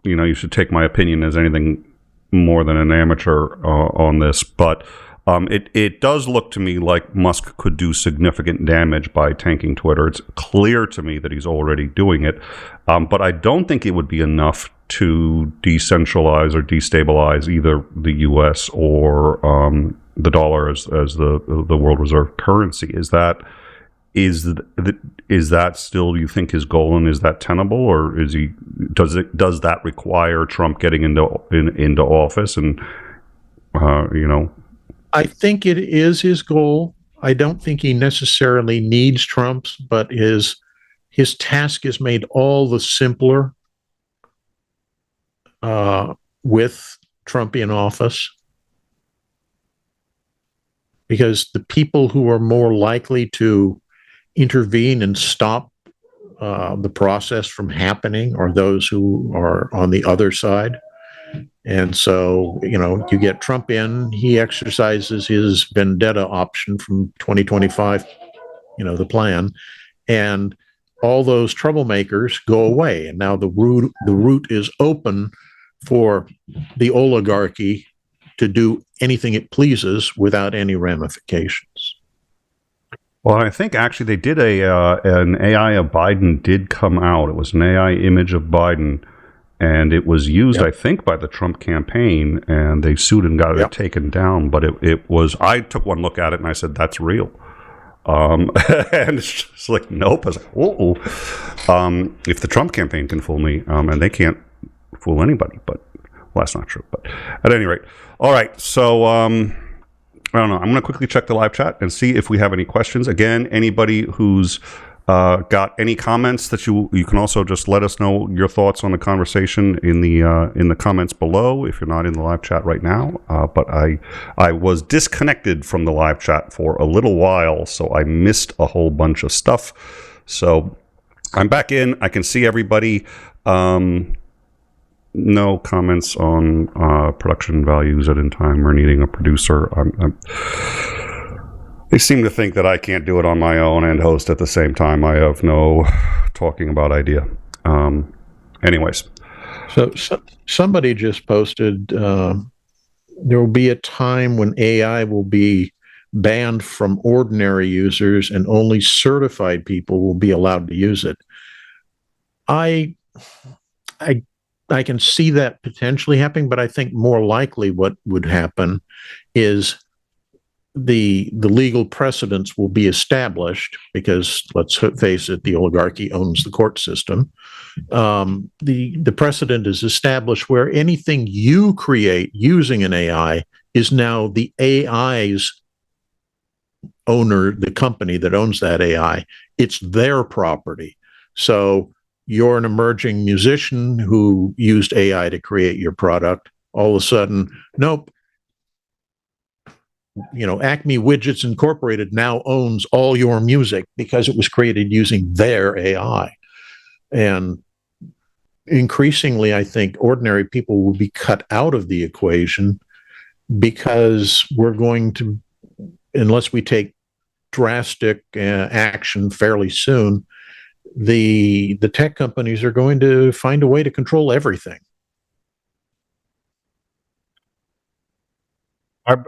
you should take my opinion as anything more than an amateur on this. But it does look to me like Musk could do significant damage by tanking Twitter. It's clear to me that he's already doing it, but I don't think it would be enough to decentralize or destabilize either the U.S. or the dollar as the world reserve currency. Is that still, do you think, his goal, and is that tenable, or does that require Trump getting into office and I think it is his goal. I don't think he necessarily needs Trump's, but his task is made all the simpler with Trump in office, because the people who are more likely to intervene and stop the process from happening are those who are on the other side. And so, you get Trump in, he exercises his vendetta option from 2025, the plan, and all those troublemakers go away. And now the route is open for the oligarchy to do anything it pleases without any ramifications. Well, I think actually they did an AI of Biden did come out. It was an AI image of Biden, and it was used, I think, by the Trump campaign, and they sued and got it taken down. But it was, I took one look at it and I said, that's real. And it's just like, nope. I was like, whoa. If the Trump campaign can fool me, and they can't fool anybody, but, well, that's not true. But at any rate, all right. So, I don't know. I'm going to quickly check the live chat and see if we have any questions. Again, anybody who's got any comments that you can also just let us know your thoughts on the conversation in the comments below if you're not in the live chat right now. But I was disconnected from the live chat for a little while, so I missed a whole bunch of stuff. So I'm back in. I can see everybody. No comments on production values at In Time or needing a producer. They seem to think that I can't do it on my own and host at the same time. I have no talking about idea. Anyways. So somebody just posted, there will be a time when AI will be banned from ordinary users and only certified people will be allowed to use it. I can see that potentially happening, but I think more likely what would happen is the legal precedents will be established, because let's face it, the oligarchy owns the court system. The precedent is established where anything you create using an AI is now the AI's owner, the company that owns that AI. It's their property. So you're an emerging musician who used AI to create your product. All of a sudden, nope. Acme Widgets Incorporated now owns all your music because it was created using their AI. And, increasingly, I think ordinary people will be cut out of the equation because we're going to, unless we take drastic action fairly soon, the tech companies are going to find a way to control everything.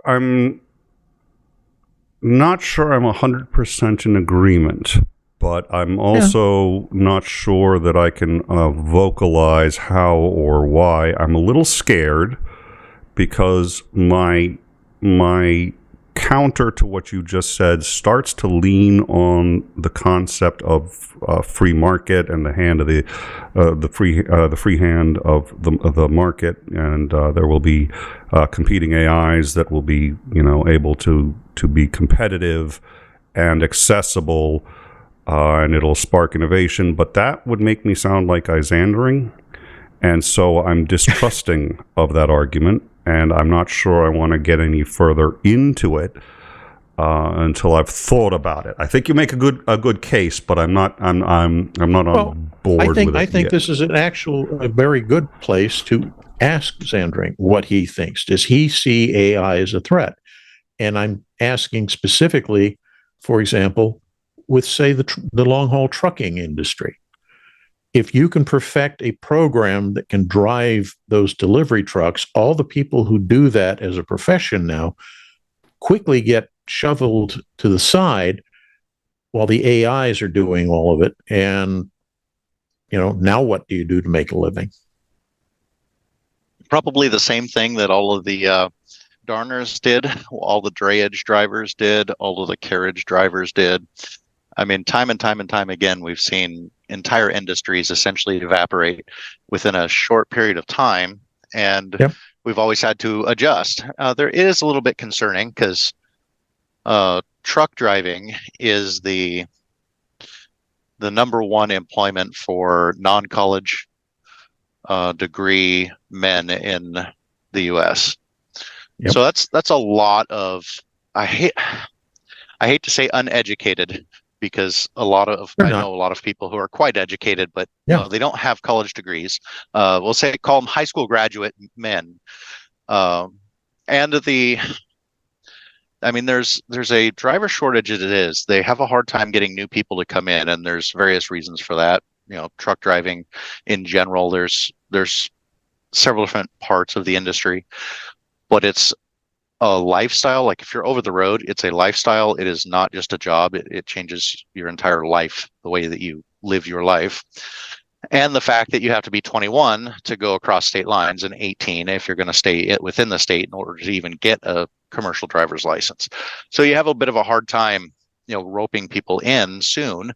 I'm not sure I'm 100% in agreement, but I'm also not sure that I can vocalize how or why. I'm a little scared because my counter to what you just said starts to lean on the concept of free market and the hand of the free hand of the market, and there will be competing AIs that will be able to be competitive and accessible, and it'll spark innovation. But that would make me sound like Isandring, and so I'm distrusting of that argument. And I'm not sure I want to get any further into it until I've thought about it. I think you make a good case, but I'm not on board with it. I think yet. This is a very good place to ask Isandring what he thinks. Does he see AI as a threat? And I'm asking specifically, for example, with say the long haul trucking industry. If you can perfect a program that can drive those delivery trucks, all the people who do that as a profession now quickly get shoveled to the side while the AIs are doing all of it. And, now what do you do to make a living? Probably the same thing that all of the darners did, all the drayage drivers did, all of the carriage drivers did. I mean, time and time again, we've seen entire industries essentially evaporate within a short period of time, and we've always had to adjust. There is a little bit concerning because truck driving is the number one employment for non-college degree men in the U.S. So that's a lot of I hate to say uneducated, because I know a lot of people who are quite educated, but they don't have college degrees. We'll call them high school graduate men. There's a driver shortage as it is. They have a hard time getting new people to come in, and there's various reasons for that. Truck driving in general, there's several different parts of the industry, but it's a lifestyle. Like if you're over the road, it's a lifestyle. It is not just a job. It changes your entire life, the way that you live your life. And the fact that you have to be 21 to go across state lines and 18 if you're going to stay within the state in order to even get a commercial driver's license. So you have a bit of a hard time, roping people in soon.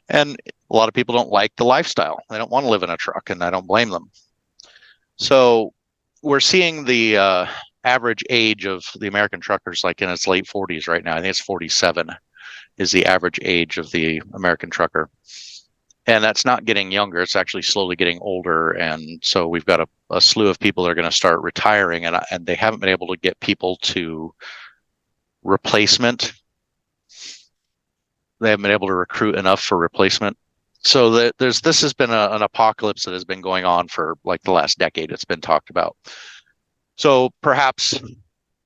And a lot of people don't like the lifestyle. They don't want to live in a truck, and I don't blame them. So we're seeing the average age of the American truckers like in its late 40s right now. I think it's 47 is the average age of the American trucker. And that's not getting younger. It's actually slowly getting older. And so we've got a slew of people that are going to start retiring, and they haven't been able to get people to replacement. They haven't been able to recruit enough for replacement. So this has been an apocalypse that has been going on for like the last decade. It's been talked about. So perhaps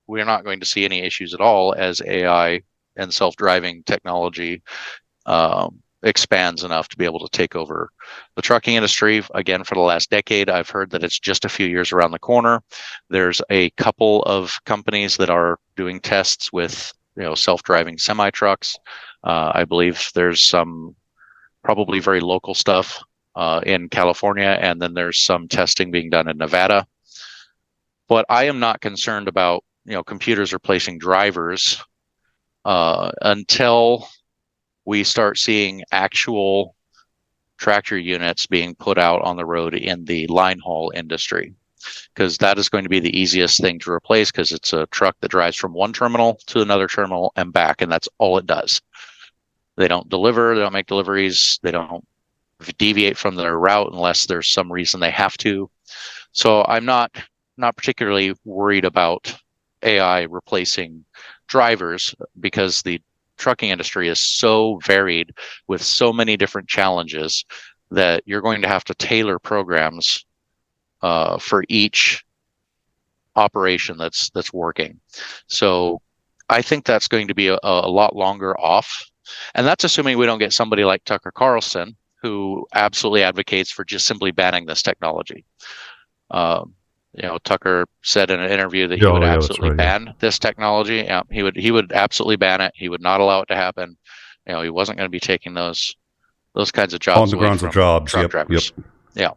we're not going to see any issues at all as AI and self-driving technology expands enough to be able to take over the trucking industry. Again, for the last decade, I've heard that it's just a few years around the corner. There's a couple of companies that are doing tests with self-driving semi-trucks. I believe there's some probably very local stuff in California, and then there's some testing being done in Nevada. But I am not concerned about computers replacing drivers until we start seeing actual tractor units being put out on the road in the line haul industry, because that is going to be the easiest thing to replace, because it's a truck that drives from one terminal to another terminal and back, and that's all it does. They don't deliver, they don't make deliveries, they don't deviate from their route unless there's some reason they have to. So I'm not particularly worried about AI replacing drivers, because the trucking industry is so varied with so many different challenges that you're going to have to tailor programs for each operation that's working. So I think that's going to be a lot longer off. And that's assuming we don't get somebody like Tucker Carlson, who absolutely advocates for just simply banning this technology. Tucker said in an interview that he would absolutely ban this technology. Yeah, he would absolutely ban it. He would not allow it to happen. He wasn't going to be taking those kinds of jobs on the grounds of jobs. Truck drivers. Yeah.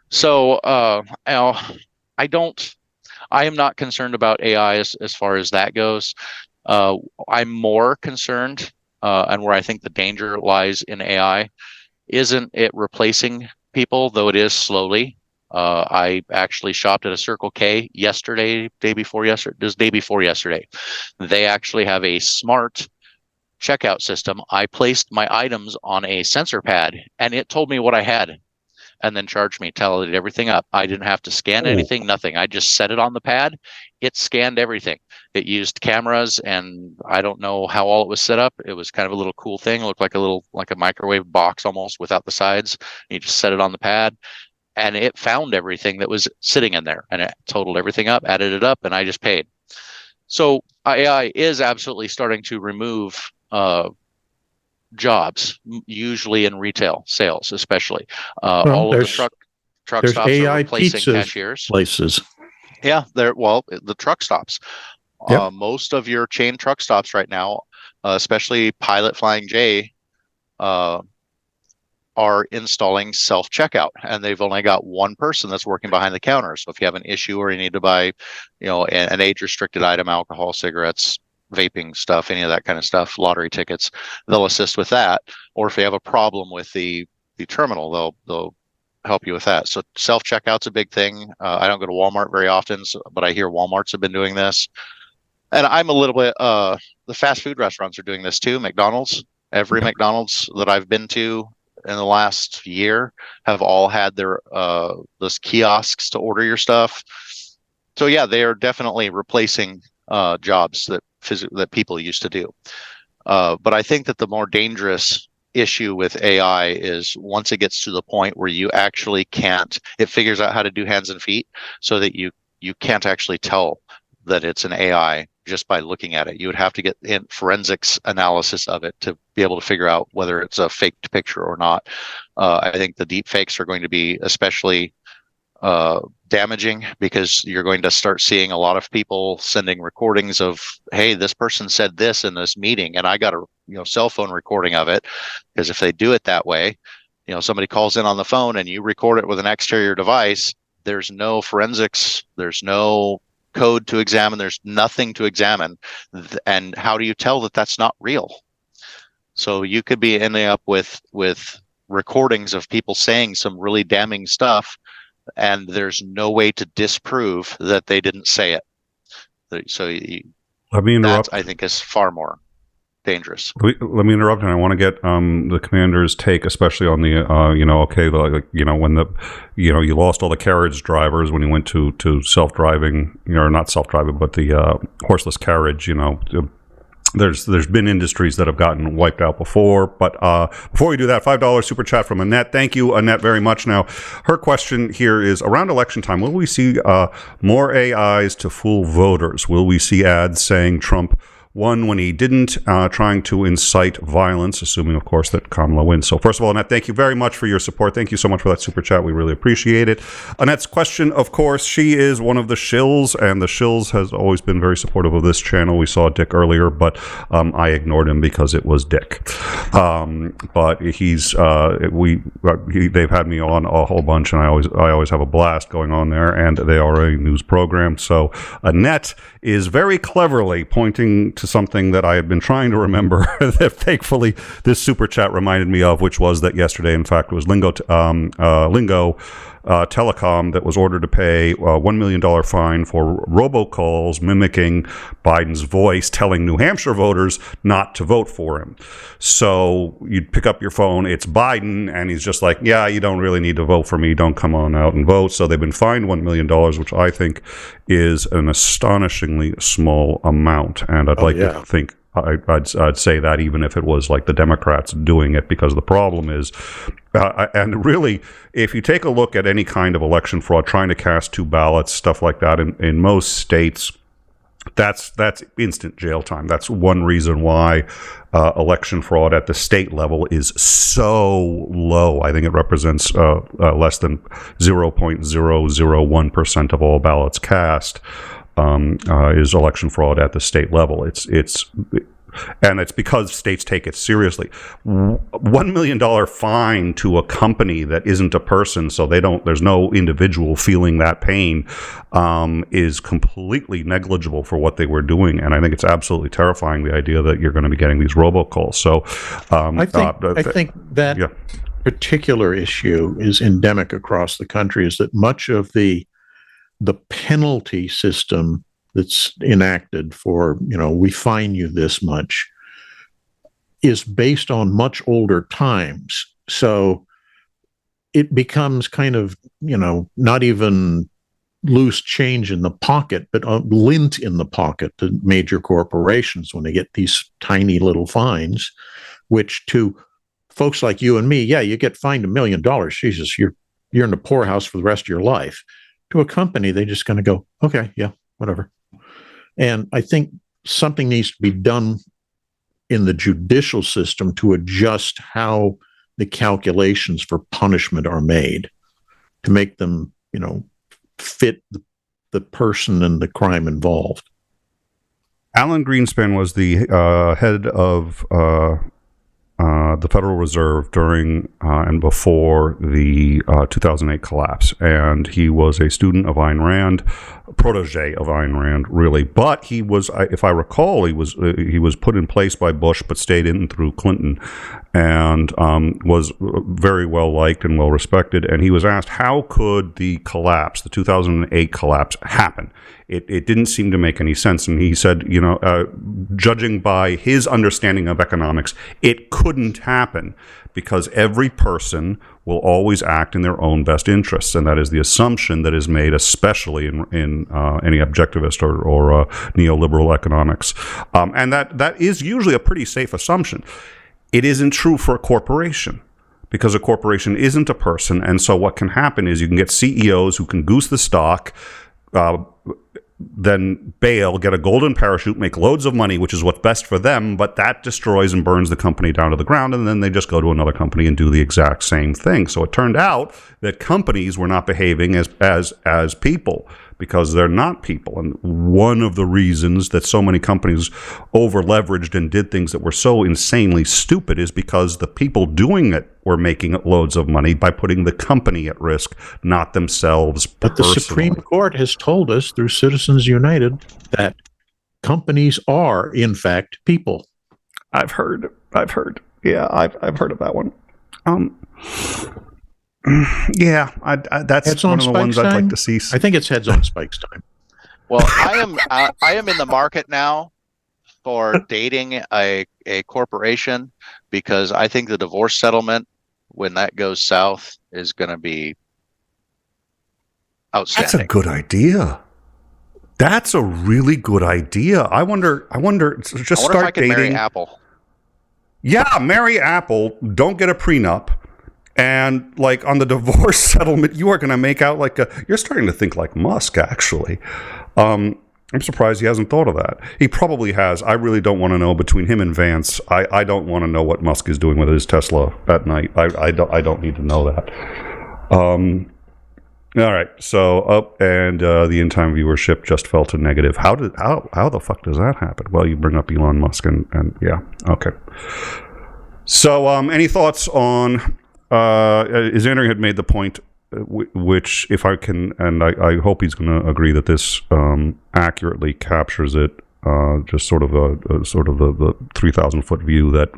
So I am not concerned about AI as far as that goes. I'm more concerned, and where I think the danger lies in AI, isn't it replacing people, though it is slowly. I actually shopped at a Circle K day before yesterday. They actually have a smart checkout system. I placed my items on a sensor pad, and it told me what I had, and then charged me, tallied everything up. I didn't have to scan anything, nothing. I just set it on the pad. It scanned everything. It used cameras, and I don't know how all it was set up. It was kind of a little cool thing. It looked like a microwave box almost without the sides. You just set it on the pad, and it found everything that was sitting in there, and it totaled everything up, added it up, and I just paid. So AI is absolutely starting to remove jobs, usually in retail sales, especially. All of the truck stops AI are replacing pizza cashiers. Places. Yeah, the truck stops. Yep. Most of your chain truck stops right now, especially Pilot Flying J, are installing self-checkout, and they've only got one person that's working behind the counter. So if you have an issue or you need to buy, an age-restricted item, alcohol, cigarettes, vaping stuff, any of that kind of stuff, lottery tickets, they'll assist with that. Or if you have a problem with the terminal, they'll help you with that. So self-checkout's a big thing. I don't go to Walmart very often, but I hear Walmarts have been doing this. And I'm a little bit, the fast food restaurants are doing this too. McDonald's, every McDonald's that I've been to in the last year have all had their those kiosks to order your stuff. So yeah, they are definitely replacing jobs that people used to do. But I think that the more dangerous issue with AI is once it gets to the point where you actually it figures out how to do hands and feet, so that you can't actually tell that it's an AI just by looking at it. You would have to get in forensics analysis of it to be able to figure out whether it's a faked picture or not. I think the deep fakes are going to be especially damaging, because you're going to start seeing a lot of people sending recordings of, hey, this person said this in this meeting, and I got a cell phone recording of it. Because if they do it that way, somebody calls in on the phone and you record it with an exterior device, there's no forensics, there's no code to examine, there's nothing to examine. And how do you tell that that's not real? So you could be ending up with recordings of people saying some really damning stuff, and there's no way to disprove that they didn't say it. So let me interrupt. That, I think, is far more dangerous. Let me interrupt, and I want to get the commander's take, especially on the when you lost all the carriage drivers when you went to self-driving, or not self-driving, but the horseless carriage. There's been industries that have gotten wiped out before. But before we do that, $5 super chat from Annette. Thank you, Annette, very much. Now, her question here is, around election time, will we see more AIs to fool voters? Will we see ads saying Trump won when he didn't, trying to incite violence, assuming, of course, that Kamala wins? So first of all, Annette, thank you very much for your support. Thank you so much for that super chat. We really appreciate it. Annette's question, of course, she is one of the shills, and the shills has always been very supportive of this channel. We saw Dick earlier, but I ignored him because it was Dick. But he's they've had me on a whole bunch, and I always have a blast going on there, and they are a news program. So Annette is very cleverly pointing to something that I had been trying to remember that thankfully this super chat reminded me of, which was that yesterday, in fact, it was Lingo Telecom that was ordered to pay a $1 million fine for robocalls mimicking Biden's voice, telling New Hampshire voters not to vote for him. So you'd pick up your phone, it's Biden, and he's just like, yeah, you don't really need to vote for me, don't come on out and vote. So they've been fined $1 million, which I think is an astonishingly small amount. And I'd like to think I'd say that even if it was like the Democrats doing it, because the problem is, and really, if you take a look at any kind of election fraud, trying to cast two ballots, stuff like that, in most states, that's instant jail time. That's one reason why election fraud at the state level is so low. I think it represents less than 0.001% of all ballots cast is election fraud at the state level. And it's because states take it seriously. $1 million fine to a company that isn't a person, so there's no individual feeling that pain, is completely negligible for what they were doing. And I think it's absolutely terrifying, the idea that you're going to be getting these robocalls. So I think that particular issue is endemic across the country, is that much of the penalty system that's enacted for, we fine you this much, is based on much older times. So it becomes kind of, not even loose change in the pocket, but lint in the pocket to major corporations when they get these tiny little fines, which to folks like you and me, you get fined $1 million. Jesus, you're in the poorhouse for the rest of your life. To a company, they're just going to go, okay, yeah, whatever. And I think something needs to be done in the judicial system to adjust how the calculations for punishment are made, to make them, fit the person and the crime involved. Alan Greenspan was the head of the Federal Reserve during and before the 2008 collapse, and he was a student of Ayn Rand, a protege of Ayn Rand, really. But he was, if I recall, he was put in place by Bush, but stayed in through Clinton, and was very well liked and well respected. And he was asked, how could the 2008 collapse, happen? It didn't seem to make any sense. And he said, judging by his understanding of economics, it couldn't happen because every person will always act in their own best interests. And that is the assumption that is made, especially in any objectivist or neoliberal economics. And that is usually a pretty safe assumption. It isn't true for a corporation, because a corporation isn't a person. And so what can happen is you can get CEOs who can goose the stock, then bail, get a golden parachute, make loads of money, which is what's best for them, but that destroys and burns the company down to the ground, and then they just go to another company and do the exact same thing. So it turned out that companies were not behaving as people, because they're not people. And one of the reasons that so many companies over-leveraged and did things that were so insanely stupid is because the people doing it were making loads of money by putting the company at risk, not themselves But personally. The Supreme Court has told us through Citizens United that companies are, in fact, people. I've heard. Yeah, I've heard of that one. Yeah, that's Heads one on of the spikes ones I'd time? like to see. I think it's heads on spikes time. Well, I am in the market now for dating a corporation, because I think the divorce settlement, when that goes south, is going to be outstanding. That's a good idea. That's a really good idea. I wonder. Just start if I can dating. marry Apple. Yeah, marry Apple. Don't get a prenup. And like on the divorce settlement, you are going to make out like you're starting to think like Musk, actually. I'm surprised he hasn't thought of that. He probably has. I really don't want to know, between him and Vance. I don't want to know what Musk is doing with his Tesla at night. I don't need to know that. All right. So and the in-time viewership just fell to negative. How the fuck does that happen? Well, you bring up Elon Musk and yeah. Okay. So any thoughts on? Isandring had made the point, which, if I can, and I hope he's going to agree that this accurately captures it, just sort of the 3,000-foot view, that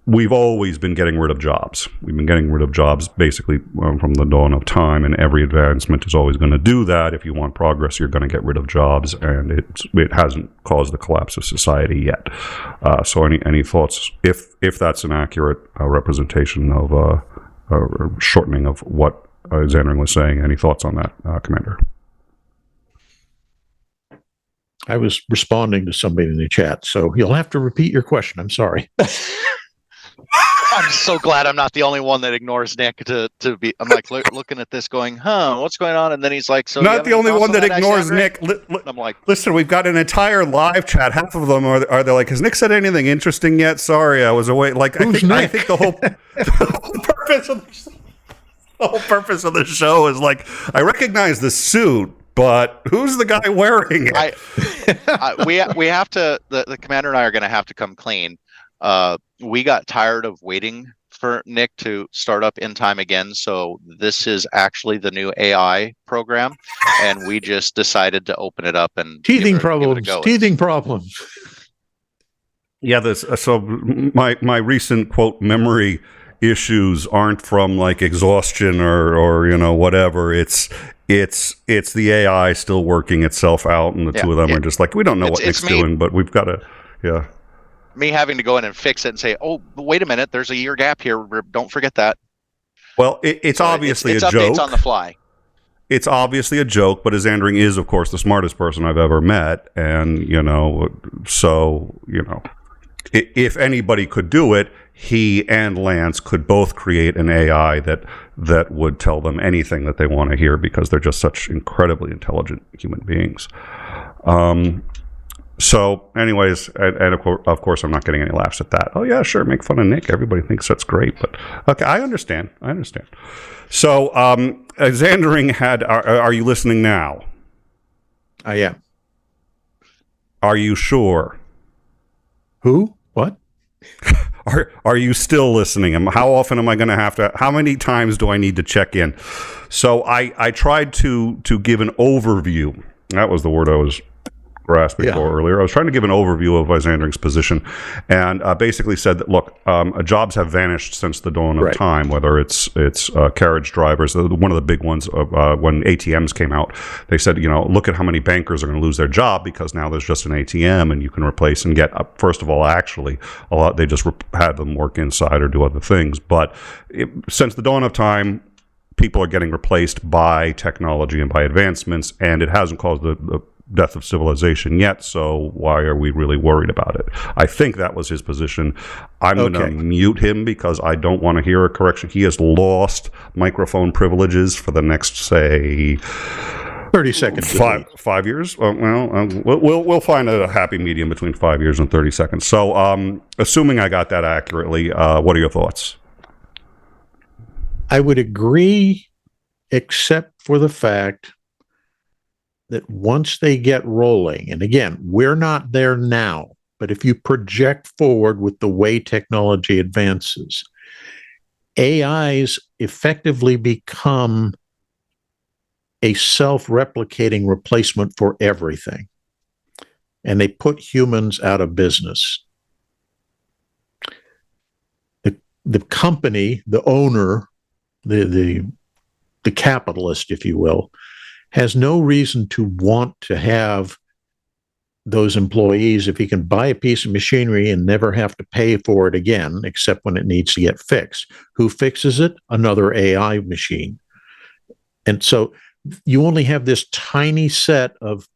we've always been getting rid of jobs. We've been getting rid of jobs basically from the dawn of time, and every advancement is always going to do that. If you want progress, you're going to get rid of jobs, and it hasn't caused the collapse of society yet. So any thoughts, if that's an accurate representation of shortening of what Isandring was saying? Any thoughts on that, Commander? I was responding to somebody in the chat, so you'll have to repeat your question. I'm sorry. I'm so glad I'm not the only one that ignores Nick to be. I'm like looking at this, going, "What's going on?" And then he's like, "So not the only one that ignores Isandring?" Nick. I'm like, listen, we've got an entire live chat. Half of them are they like, has Nick said anything interesting yet? Sorry, I was away. Like, I think the whole purpose of the show is like, I recognize the suit, but who's the guy wearing it? we have to. The commander and I are going to have to come clean. We got tired of waiting for Nick to start up in time again, so this is actually the new AI program, and we just decided to open it up and teething problems. Yeah, so my recent quote memory issues aren't from like exhaustion or whatever. It's the AI still working itself out, and the two of them are just like, we don't know what Nick's doing, but we've got to me having to go in and fix it and say, oh, wait a minute, there's a year gap here. Don't forget that. Well, it's obviously a joke. Updates on the fly. It's obviously a joke, but Isandring is, of course, the smartest person I've ever met. And, if anybody could do it, he and Lance could both create an AI that would tell them anything that they want to hear, because they're just such incredibly intelligent human beings. So anyways, and of course, I'm not getting any laughs at that. Oh yeah, sure, make fun of Nick. Everybody thinks that's great, but okay, I understand. So, Isandring are you listening now? I am. Are you sure? Who? What? Are you still listening? How often am I going to have to? How many times do I need to check in? So I tried to give an overview. That was the word I was grasping for earlier. I was trying to give an overview of Isandring's position, and basically said that, look, jobs have vanished since the dawn of time, whether it's carriage drivers. One of the big ones when ATMs came out, they said, look at how many bankers are going to lose their job because now there's just an ATM and you can replace and get, first of all, actually, a lot, they just had them work inside or do other things. But since the dawn of time, people are getting replaced by technology and by advancements, and it hasn't caused the death of civilization yet, so why are we really worried about it? I think that was his position. I'm going to mute him because I don't want to hear a correction. He has lost microphone privileges for the next, say, 30 seconds. 5 years. We'll find a happy medium between 5 years and 30 seconds. So, assuming I got that accurately, what are your thoughts? I would agree, except for the fact that once they get rolling, and again, we're not there now, but if you project forward with the way technology advances, AIs effectively become a self-replicating replacement for everything, and they put humans out of business. The company, the owner, the capitalist, if you will, has no reason to want to have those employees if he can buy a piece of machinery and never have to pay for it again, except when it needs to get fixed. Who fixes it? Another AI machine. And so you only have this tiny set of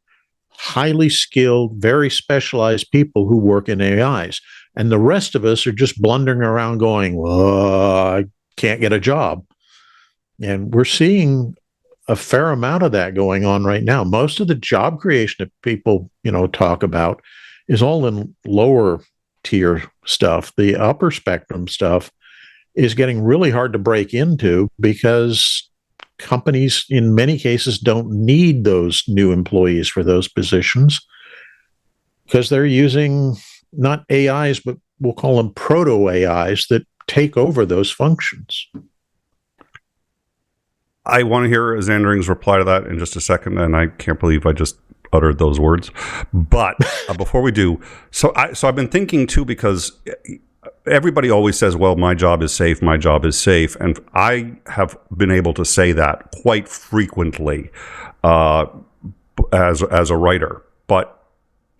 highly skilled, very specialized people who work in AIs. And the rest of us are just blundering around going, well, I can't get a job. And we're seeing a fair amount of that going on right now. Most of the job creation that people, talk about is all in lower tier stuff. The upper spectrum stuff is getting really hard to break into because companies, in many cases, don't need those new employees for those positions because they're using not AIs, but we'll call them proto AIs that take over those functions. I want to hear Isandring's reply to that in just a second, and I can't believe I just uttered those words. But before we do, so I've been thinking too, because everybody always says, well, my job is safe, and I have been able to say that quite frequently as a writer, but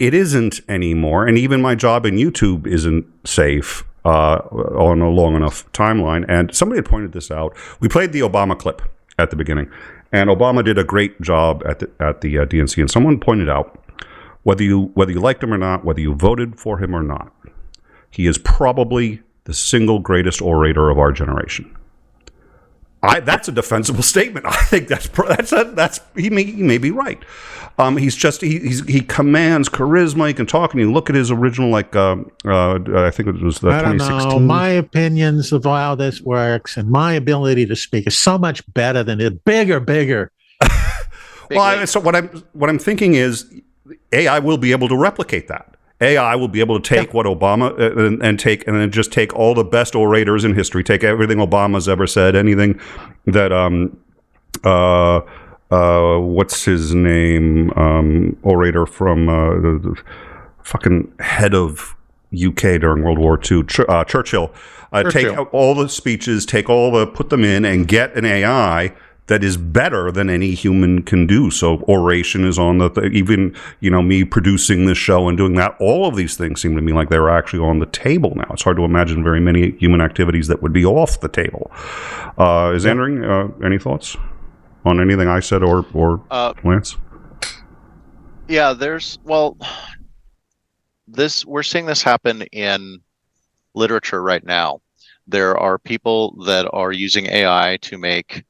it isn't anymore, and even my job in YouTube isn't safe on a long enough timeline. And somebody had pointed this out. We played the Obama clip at the beginning, and Obama did a great job at the DNC, and someone pointed out, whether you liked him or not, whether you voted for him or not, he is probably the single greatest orator of our generation. That's a defensible statement. I think he may be right. He commands charisma. He can talk, and you look at his original, I think it was the 2016. I don't know. My opinions of how this works and my ability to speak is so much better than it. Bigger. Well, so what I'm thinking is AI will be able to replicate that. AI will be able to take what Obama and then just take all the best orators in history, take everything Obama's ever said, anything that what's his name, orator from the fucking head of UK during World War II, Churchill. Take all the speeches, put them in, and get an AI that is better than any human can do. So oration is on even, me producing this show and doing that. All of these things seem to me like they're actually on the table now. It's hard to imagine very many human activities that would be off the table. Isandring, any thoughts on anything I said or Lance? Yeah, we're seeing this happen in literature right now. There are people that are using AI to make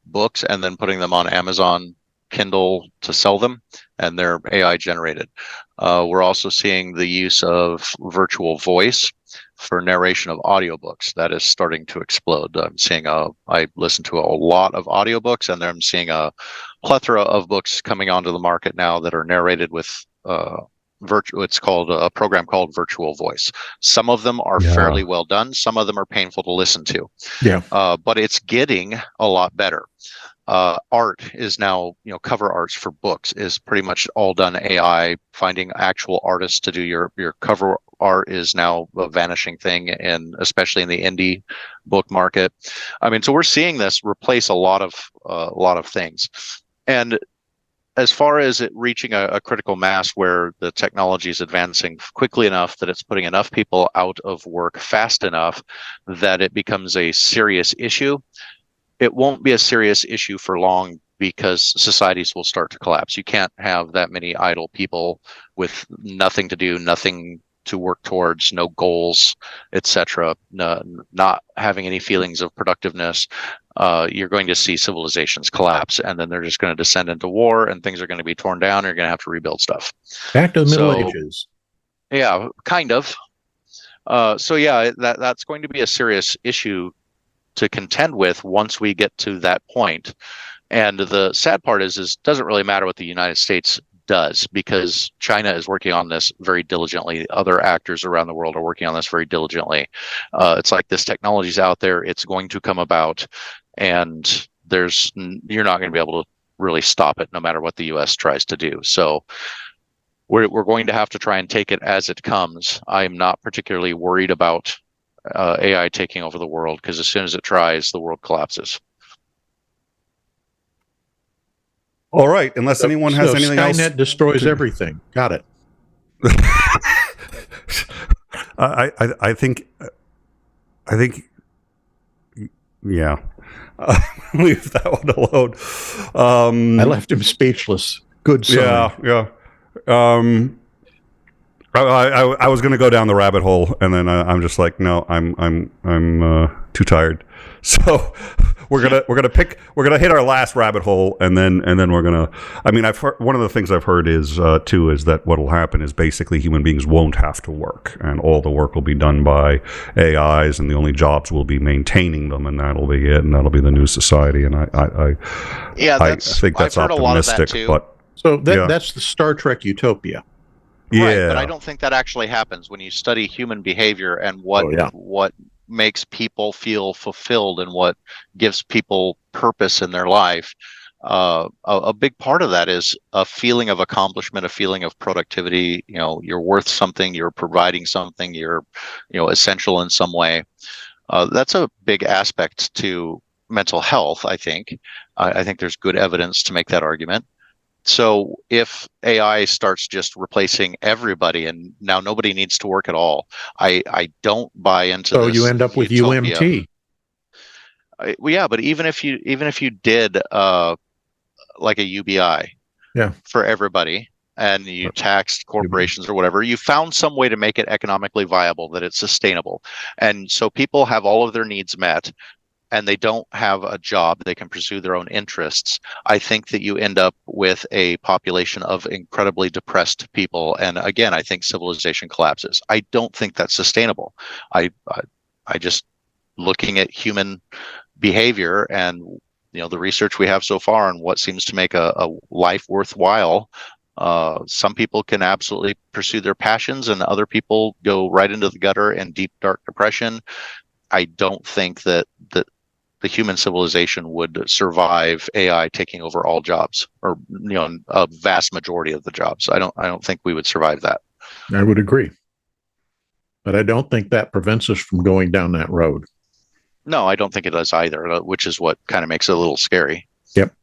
books and then putting them on Amazon Kindle to sell them, and they're AI generated. We're also seeing the use of virtual voice for narration of audiobooks. That is starting to explode. I'm seeing I listen to a lot of audiobooks, and I'm seeing a plethora of books coming onto the market now that are narrated with it's called a program called Virtual Voice. Some of them are fairly well done. Some of them are painful to listen to. Yeah. But it's getting a lot better. Art is now, cover arts for books is pretty much all done AI. Finding actual artists to do your cover art is now a vanishing thing, and especially in the indie book market. I mean, so we're seeing this replace a lot of things. And as far as it reaching a critical mass where the technology is advancing quickly enough that it's putting enough people out of work fast enough that it becomes a serious issue, it won't be a serious issue for long, because societies will start to collapse. You can't have that many idle people with nothing to do, nothing to work towards, no goals, etc., not having any feelings of productiveness. You're going to see civilizations collapse, and then they're just going to descend into war, and things are going to be torn down. You're going to have to rebuild stuff. Back to the Middle Ages. Yeah, kind of. That's going to be a serious issue to contend with once we get to that point. And the sad part is it doesn't really matter what the United States does, because China is working on this very diligently. Other actors around the world are working on this very diligently. It's like this technology's out there. It's going to come about, and you're not going to be able to really stop it no matter what the U.S. tries to do. So we're going to have to try and take it as it comes. I'm not particularly worried about AI taking over the world, because as soon as it tries, the world collapses. All right, unless anyone has anything else. Skynet destroys everything. Got it. I think, yeah. Leave that one alone. I left him speechless. Good sign. Yeah. I was going to go down the rabbit hole, and then I'm just like, no, I'm too tired. So we're gonna hit our last rabbit hole, and then we're gonna. I mean, I've heard, one of the things I've heard is that what will happen is basically human beings won't have to work, and all the work will be done by AIs, and the only jobs will be maintaining them, and that'll be it, and that'll be the new society. And I think that's optimistic, but so that's the Star Trek utopia. Yeah, right, but I don't think that actually happens when you study human behavior and what makes people feel fulfilled and what gives people purpose in their life. A big part of that is a feeling of accomplishment, a feeling of productivity. You're worth something, you're providing something, you're essential in some way. That's a big aspect to mental health, I think. I think there's good evidence to make that argument. So if AI starts just replacing everybody and now nobody needs to work at all, I don't buy into this. So you end up with utopia. UMT. Yeah, but even if you did like a UBI for everybody, and you taxed corporations or whatever, you found some way to make it economically viable, that it's sustainable. And so people have all of their needs met and they don't have a job, they can pursue their own interests. I think that you end up with a population of incredibly depressed people. And again, I think civilization collapses. I don't think that's sustainable. I just, looking at human behavior and the research we have so far and what seems to make a life worthwhile, some people can absolutely pursue their passions and other people go right into the gutter and deep, dark depression. I don't think that the human civilization would survive AI taking over all jobs, or a vast majority of the jobs. I don't think we would survive that. I would agree. But I don't think that prevents us from going down that road. No, I don't think it does either, which is what kind of makes it a little scary. Yep.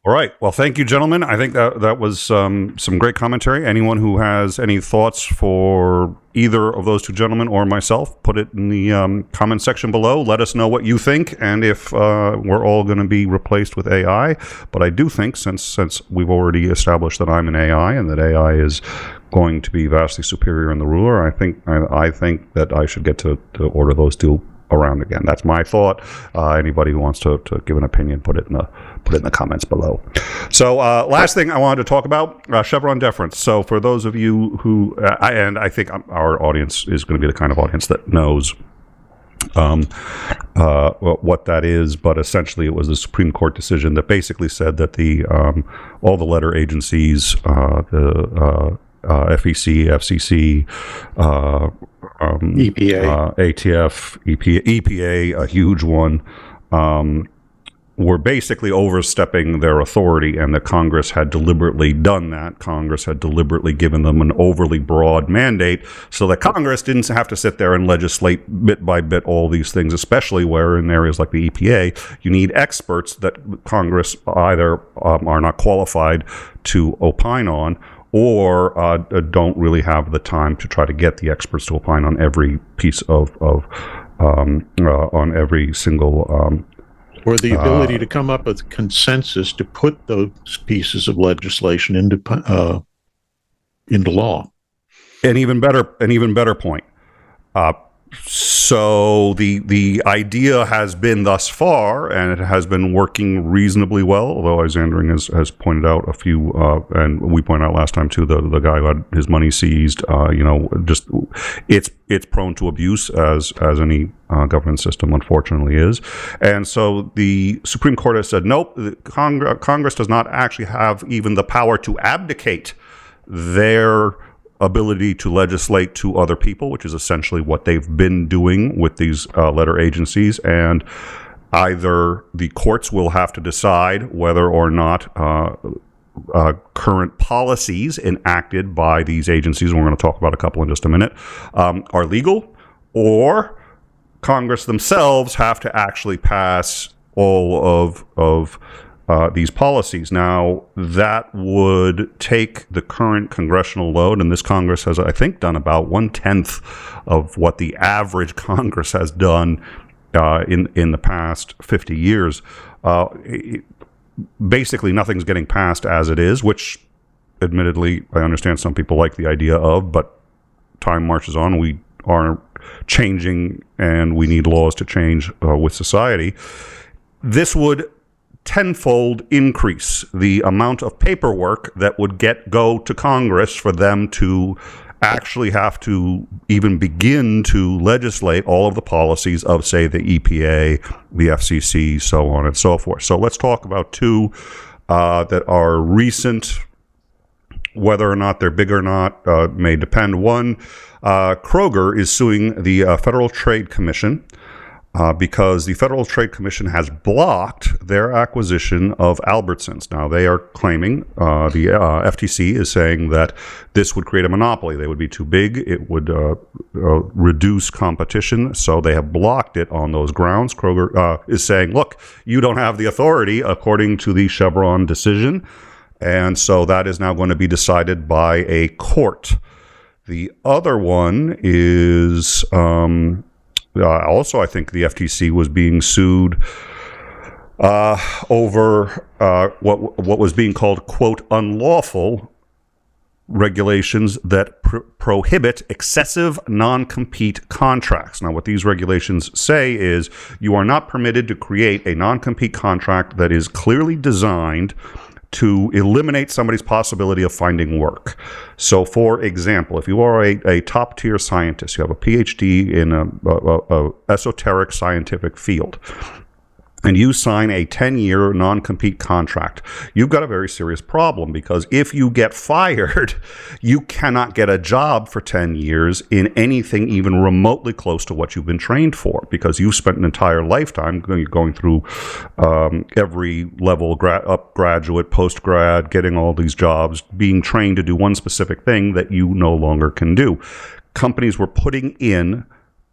All right. Well, thank you, gentlemen. I think that was some great commentary. Anyone who has any thoughts for either of those two gentlemen or myself, put it in the comment section below. Let us know what you think and if we're all going to be replaced with AI. But I do think, since we've already established that I'm an AI and that AI is going to be vastly superior in the ruler, I think that I should get to order those two around again. That's my thought. Anybody who wants to give an opinion, put it in the comments below. So last thing I wanted to talk about, Chevron deference. So for those of you who, and I think our audience is going to be the kind of audience that knows what that is, but essentially it was a Supreme Court decision that basically said that all the letter agencies, the FEC, FCC, EPA, ATF, EPA, a huge one, were basically overstepping their authority, and that Congress had deliberately done that. Congress had deliberately given them an overly broad mandate so that Congress didn't have to sit there and legislate bit by bit all these things, especially where in areas like the EPA, you need experts that Congress either are not qualified to opine on, or don't really have the time to try to get the experts to opine on every piece on every single or the ability to come up with consensus to put those pieces of legislation into law. An even better point. So the idea has been thus far, and it has been working reasonably well, although Isandring has pointed out a few, and we pointed out last time too, the guy who had his money seized, just it's prone to abuse, as any government system unfortunately is. And so the Supreme Court has said, nope, Congress does not actually have even the power to abdicate their ability to legislate to other people, which is essentially what they've been doing with these letter agencies. And either the courts will have to decide whether or not current policies enacted by these agencies, and we're going to talk about a couple in just a minute, are legal, or Congress themselves have to actually pass all of these policies. Now, that would take the current congressional load, and this Congress has, I think, done about 1/10 of what the average Congress has done in the past 50 years. Basically, nothing's getting passed as it is, which, admittedly, I understand some people like the idea of, but time marches on. We are changing, and we need laws to change with society. This would tenfold increase the amount of paperwork that would go to Congress for them to actually have to even begin to legislate all of the policies of, say, the EPA, the FCC, so on and so forth. So let's talk about two that are recent. Whether or not they're big or not may depend. One, Kroger is suing the Federal Trade Commission because the Federal Trade Commission has blocked their acquisition of Albertsons. Now, they are claiming, the FTC is saying that this would create a monopoly. They would be too big. It would reduce competition. So they have blocked it on those grounds. Kroger is saying, look, you don't have the authority according to the Chevron decision. And so that is now going to be decided by a court. The other one is also, I think the FTC was being sued over what was being called, quote, unlawful regulations that prohibit excessive non-compete contracts. Now, what these regulations say is you are not permitted to create a non-compete contract that is clearly designed to eliminate somebody's possibility of finding work. So, for example, if you are a top-tier scientist, you have a PhD in a esoteric scientific field, and you sign a 10-year non-compete contract, you've got a very serious problem, because if you get fired, you cannot get a job for 10 years in anything even remotely close to what you've been trained for, because you've spent an entire lifetime going through every level, graduate, post-grad, getting all these jobs, being trained to do one specific thing that you no longer can do. Companies were putting in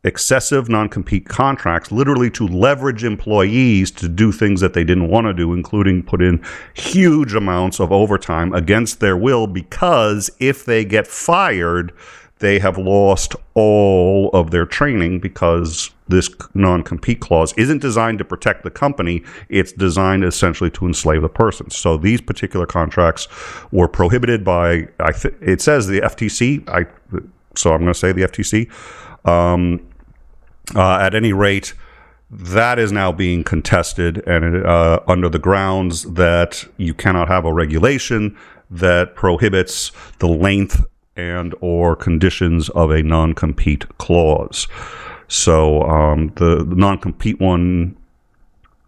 excessive non-compete contracts literally to leverage employees to do things that they didn't want to do, including put in huge amounts of overtime against their will, because if they get fired, they have lost all of their training, because this non-compete clause isn't designed to protect the company. It's designed essentially to enslave the person. So these particular contracts were prohibited by, it says the FTC, so I'm going to say the FTC. At any rate, that is now being contested, and under the grounds that you cannot have a regulation that prohibits the length and or conditions of a non-compete clause. So the non-compete one,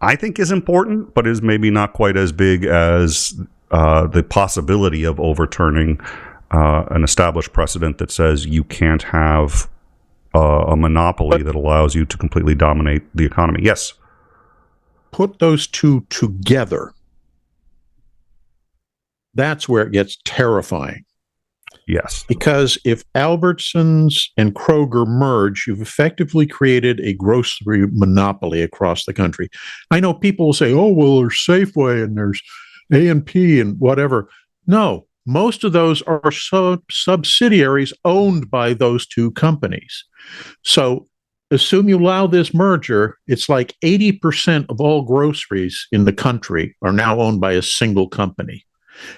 I think, is important, but is maybe not quite as big as the possibility of overturning an established precedent that says you can't have a monopoly that allows you to completely dominate the economy. Yes. Put those two together. That's where it gets terrifying. Yes. Because if Albertsons and Kroger merge, you've effectively created a grocery monopoly across the country. I know people will say, oh, well, there's Safeway and there's A&P and whatever. No, most of those are subsidiaries owned by those two companies. So assume you allow this merger, it's like 80% of all groceries in the country are now owned by a single company.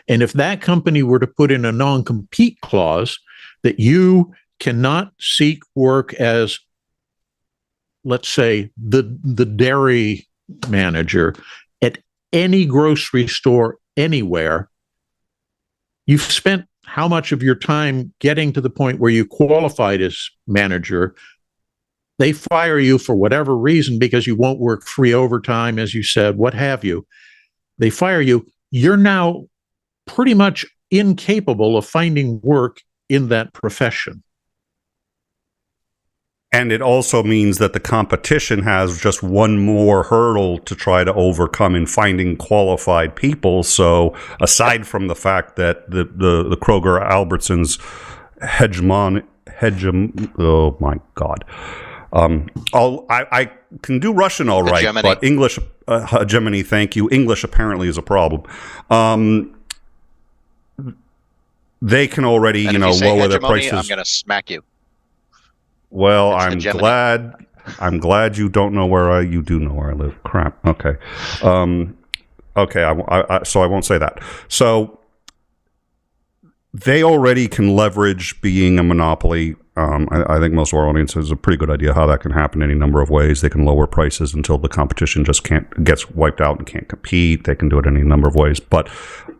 And if that company were to put in a non-compete clause that you cannot seek work as, let's say, the dairy manager at any grocery store anywhere, you've spent how much of your time getting to the point where you qualified as manager. They fire you for whatever reason because you won't work free overtime, as you said, what have you. They fire you. You're now pretty much incapable of finding work in that profession. And it also means that the competition has just one more hurdle to try to overcome in finding qualified people. So aside from the fact that the Kroger Albertsons oh my God. I can do Russian all right, Hegemony. But English, hegemony, thank you. English apparently is a problem. They can already, and lower their hegemony, prices. I'm going to smack you. Well, It's I'm hegemony. glad you don't know where you do know where I live. Crap. Okay. Okay. So I won't say that. So they already can leverage being a monopoly. I think most of our audience has a pretty good idea how that can happen any number of ways. They can lower prices until the competition just gets wiped out and can't compete. They can do it any number of ways. But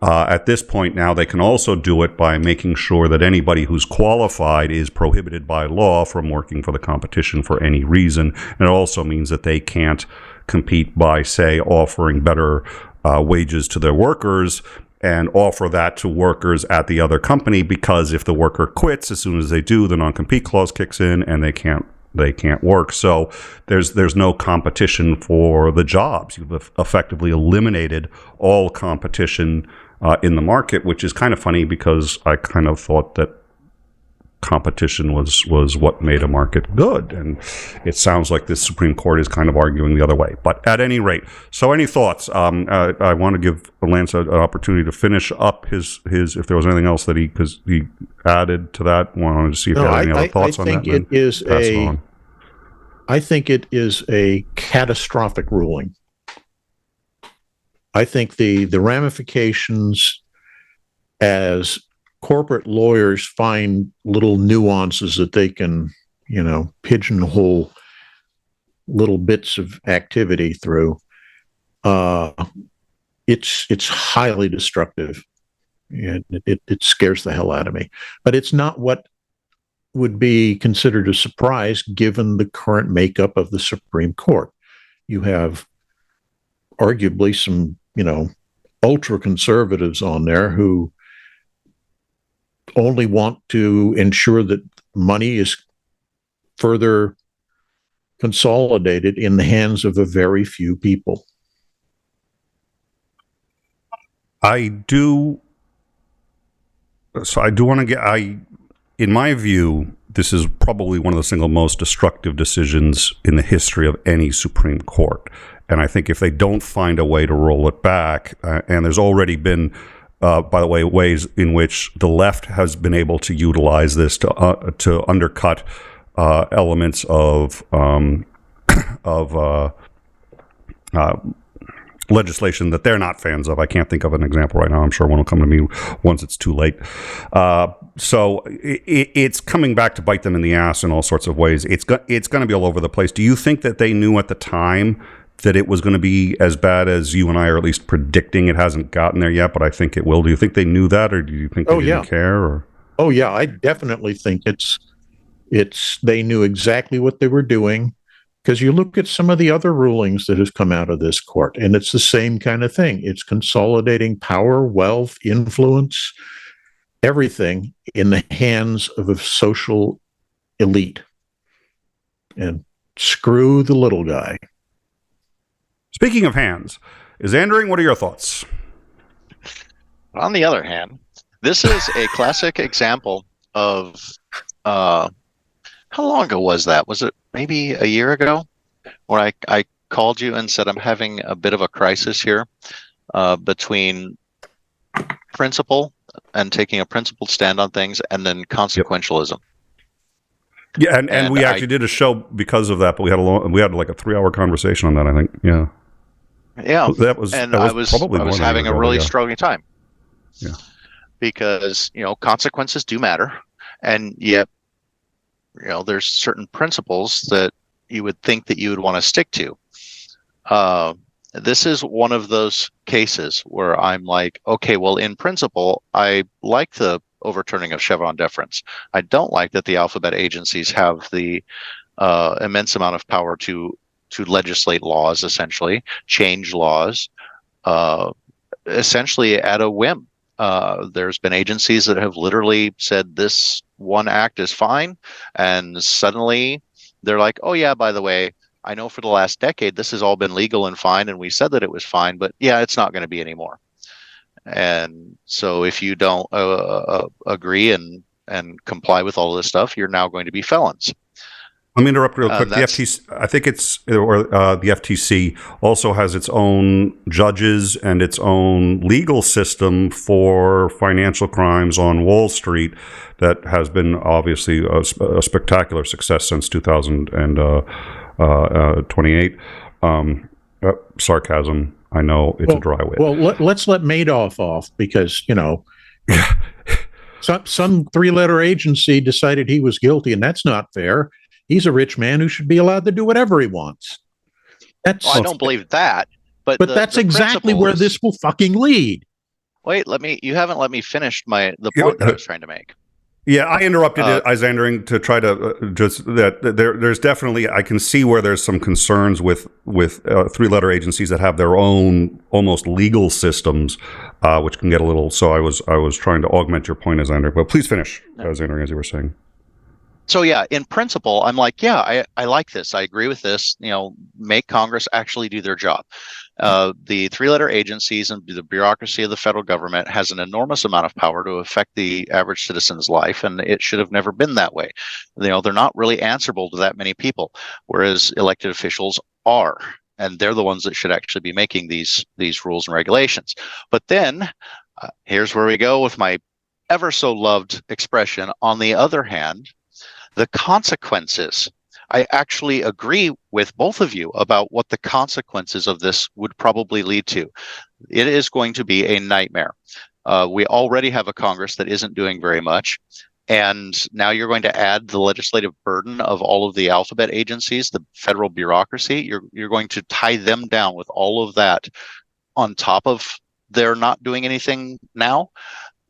at this point now, they can also do it by making sure that anybody who's qualified is prohibited by law from working for the competition for any reason. And it also means that they can't compete by, say, offering better wages to their workers and offer that to workers at the other company, because if the worker quits, as soon as they do, the non-compete clause kicks in and they can't work. So there's no competition for the jobs. You've effectively eliminated all competition in the market, which is kind of funny, because I kind of thought that competition was what made a market good, and it sounds like the Supreme Court is kind of arguing the other way. But at any rate, so any thoughts? I want to give Lance an opportunity to finish up his if there was anything else that he added to that. Wanted to see if you had any other thoughts on that. I think it is a catastrophic ruling. I think the ramifications, as corporate lawyers find little nuances that they can, pigeonhole little bits of activity through, it's highly destructive, and it scares the hell out of me. But it's not what would be considered a surprise given the current makeup of the Supreme Court. You have arguably some, ultra conservatives on there who only want to ensure that money is further consolidated in the hands of a very few people. I do want to get, in my view, this is probably one of the single most destructive decisions in the history of any Supreme Court. And I think if they don't find a way to roll it back, and there's already been, by the way, ways in which the left has been able to utilize this to undercut elements of legislation that they're not fans of. I can't think of an example right now. I'm sure one will come to me once it's too late. So it's coming back to bite them in the ass in all sorts of ways. It's going to be all over the place. Do you think that they knew at the time that it was going to be as bad as you and I are at least predicting? It hasn't gotten there yet, but I think it will. Do you think they knew that, or do you think they didn't care? Or? Oh yeah, I definitely think it's they knew exactly what they were doing. Because you look at some of the other rulings that have come out of this court, and it's the same kind of thing. It's consolidating power, wealth, influence, everything in the hands of a social elite. And screw the little guy. Speaking of hands, Isandring, what are your thoughts? On the other hand, this is a classic example of how long ago was that? Was it maybe a year ago where I called you and said I'm having a bit of a crisis here between principle and taking a principled stand on things and then consequentialism. Yeah, and we actually did a show because of that, but we had like a 3-hour conversation on that, I think. Yeah. Yeah. That was probably I was having a really struggling time. Yeah. Because, consequences do matter, and yet there's certain principles that you would think that you would want to stick to. This is one of those cases where I'm like, okay, well, in principle, I like the overturning of Chevron deference. I don't like that the alphabet agencies have the immense amount of power to legislate laws, essentially, change laws, essentially at a whim. There's been agencies that have literally said this one act is fine, and suddenly they're like, oh yeah, by the way, I know for the last decade this has all been legal and fine, and we said that it was fine, but yeah, it's not going to be anymore. And so if you don't agree and comply with all of this stuff, you're now going to be felons. Let me interrupt real quick. The FTC, I think the FTC also has its own judges and its own legal system for financial crimes on Wall Street that has been obviously a spectacular success since 2028. Sarcasm. I know it's a dry wit. Well, let's let Madoff off because, some three-letter agency decided he was guilty, and that's not fair. He's a rich man who should be allowed to do whatever he wants. I don't believe that, but that's exactly where this will fucking lead. Wait, you haven't let me finish the point that I was trying to make. Yeah, I interrupted Isandring to try to there's definitely, I can see where there's some concerns with three-letter agencies that have their own almost legal systems, which can get a little. So I was trying to augment your point, Isandring, but please finish, Isandring, as you were saying. So yeah, in principle, I'm like, yeah, I like this. I agree with this. Make Congress actually do their job. The three-letter agencies and the bureaucracy of the federal government has an enormous amount of power to affect the average citizen's life, and it should have never been that way. They're not really answerable to that many people, whereas elected officials are, and they're the ones that should actually be making these rules and regulations. But then, here's where we go with my ever so loved expression. On the other hand, the consequences. I actually agree with both of you about what the consequences of this would probably lead to. It is going to be a nightmare. We already have a Congress that isn't doing very much. And now you're going to add the legislative burden of all of the alphabet agencies, the federal bureaucracy. You're going to tie them down with all of that on top of their not doing anything now.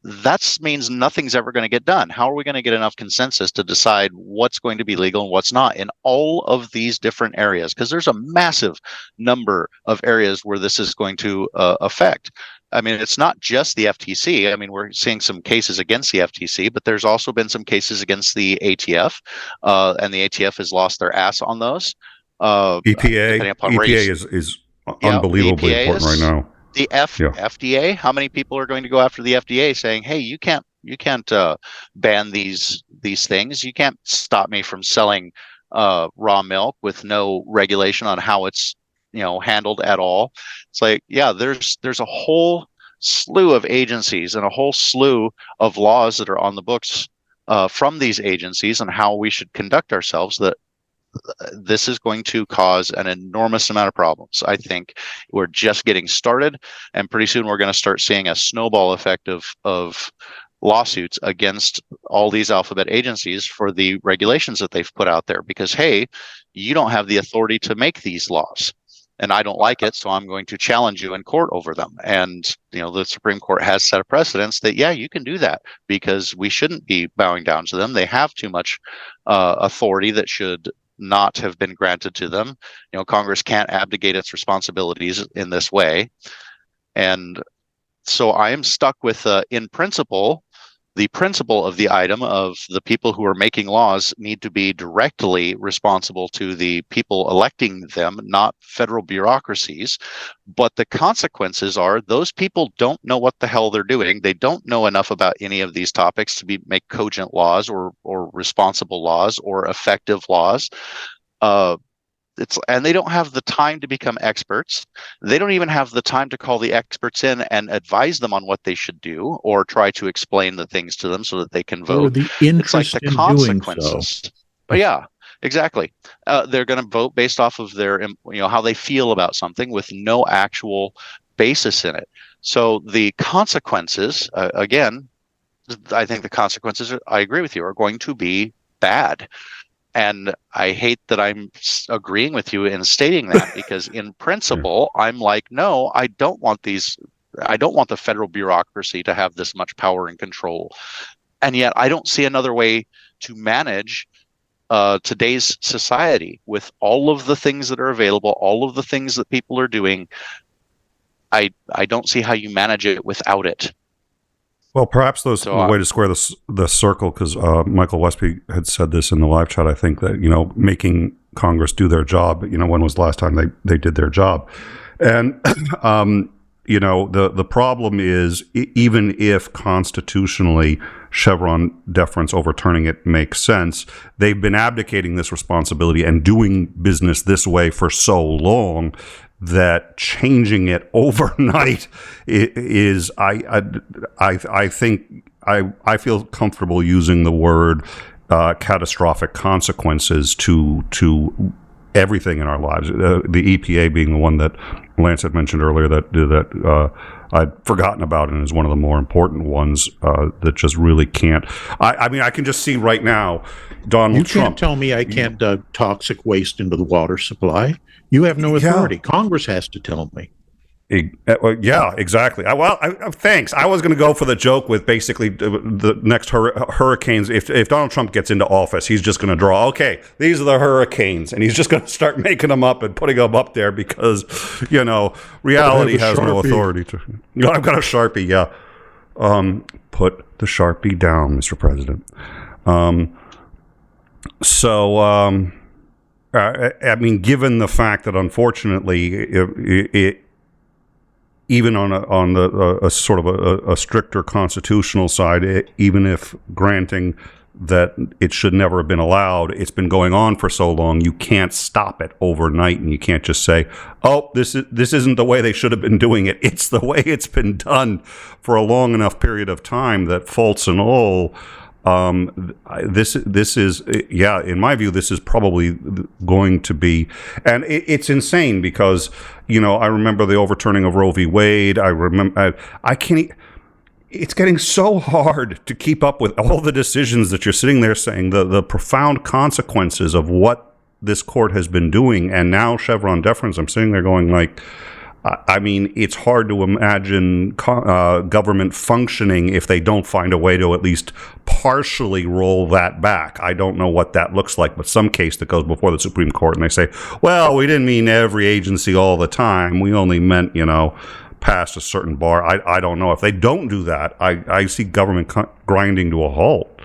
That means nothing's ever going to get done. How are we going to get enough consensus to decide what's going to be legal and what's not in all of these different areas? Because there's a massive number of areas where this is going to affect. I mean, it's not just the FTC. I mean, we're seeing some cases against the FTC, but there's also been some cases against the ATF, and the ATF has lost their ass on those. EPA is unbelievably important right now. The FDA, how many people are going to go after the FDA saying, hey, you can't ban these things. You can't stop me from selling raw milk with no regulation on how it's handled at all. It's like, yeah, there's a whole slew of agencies and a whole slew of laws that are on the books from these agencies on how we should conduct ourselves, that this is going to cause an enormous amount of problems. I think we're just getting started, and pretty soon we're going to start seeing a snowball effect of lawsuits against all these alphabet agencies for the regulations that they've put out there, because, hey, you don't have the authority to make these laws, and I don't like it, so I'm going to challenge you in court over them. And the Supreme Court has set a precedence that, yeah, you can do that, because we shouldn't be bowing down to them. They have too much authority that should not have been granted to them. Congress can't abdicate its responsibilities in this way. And so I am stuck with, in principle, the principle of the item of the people who are making laws need to be directly responsible to the people electing them, not federal bureaucracies. But the consequences are those people don't know what the hell they're doing. They don't know enough about any of these topics to make cogent laws or responsible laws or effective laws. And they don't have the time to become experts. They don't even have the time to call the experts in and advise them on what they should do, or try to explain the things to them so that they can vote. Or the interest it's like the in consequences. doing so. But yeah, exactly. They're going to vote based off of their, how they feel about something with no actual basis in it. So the consequences, again, I think the consequences, I agree with you, are going to be bad. And I hate that I'm agreeing with you in stating that, because in principle, I'm like, no, I don't want the federal bureaucracy to have this much power and control. And yet I don't see another way to manage today's society with all of the things that are available, all of the things that people are doing. I don't see how you manage it without it. Well, perhaps the way to square the circle, because Michael Westby had said this in the live chat, I think, that, making Congress do their job, when was the last time they did their job? And, the problem is, even if constitutionally Chevron deference overturning it makes sense, they've been abdicating this responsibility and doing business this way for so long that changing it overnight is I think I feel comfortable using the word catastrophic consequences to everything in our lives. The EPA being the one that Lance had mentioned earlier that I'd forgotten about, and is one of the more important ones that just really can't. I mean, I can just see right now Donald Trump. You can't tell me I can't dump toxic waste into the water supply. You have no authority. Yeah. Congress has to tell me. Yeah, exactly. Thanks. I was going to go for the joke with basically the next hurricanes. If Donald Trump gets into office, he's just going to draw, okay, these are the hurricanes, and he's just going to start making them up and putting them up there because, reality has no authority to. I've got a Sharpie, yeah. Put the Sharpie down, Mr. President. I mean, given the fact that unfortunately it even on a sort of a stricter constitutional side, even if granting that it should never have been allowed, it's been going on for so long, you can't stop it overnight, and you can't just say, oh, this isn't the way they should have been doing it. It's the way it's been done for a long enough period of time that, faults and all, This is, yeah, in my view, this is probably going to be, and it's insane because, I remember the overturning of Roe v. Wade. I remember, I can't. It's getting so hard to keep up with all the decisions that you're sitting there saying the profound consequences of what this court has been doing, and now Chevron deference. I'm sitting there going like, I mean, it's hard to imagine government functioning if they don't find a way to at least partially roll that back. I don't know what that looks like, but some case that goes before the Supreme Court and they say, well, we didn't mean every agency all the time. We only meant, past a certain bar. I don't know. If they don't do that, I see government grinding to a halt.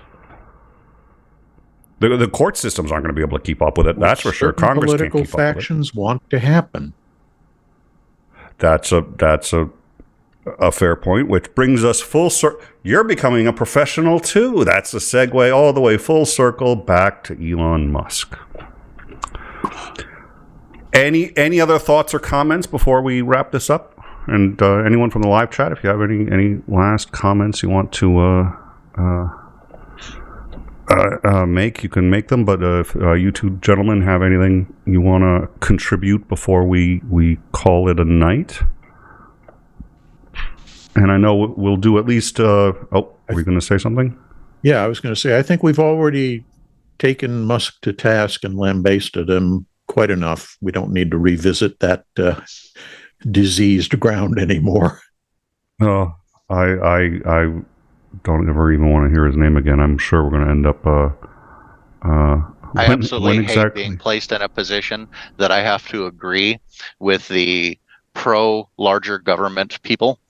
The court systems aren't going to be able to keep up with it. That's for sure. Congress can't keep up with it. Political factions want to happen. That's a fair point, which brings us full circle. You're becoming a professional too. That's a segue all the way full circle back to Elon Musk. Any other thoughts or comments before we wrap this up? And anyone from the live chat, if you have any last comments you want to make, you can make them. But if you two gentlemen have anything you want to contribute before we call it a night. And I know we'll do at least, were you going to say something? Yeah, I was going to say, I think we've already taken Musk to task and lambasted him quite enough. We don't need to revisit that diseased ground anymore. No, I don't ever even want to hear his name again. I'm sure we're going to end up. I absolutely hate being placed in a position that I have to agree with the pro-larger government people.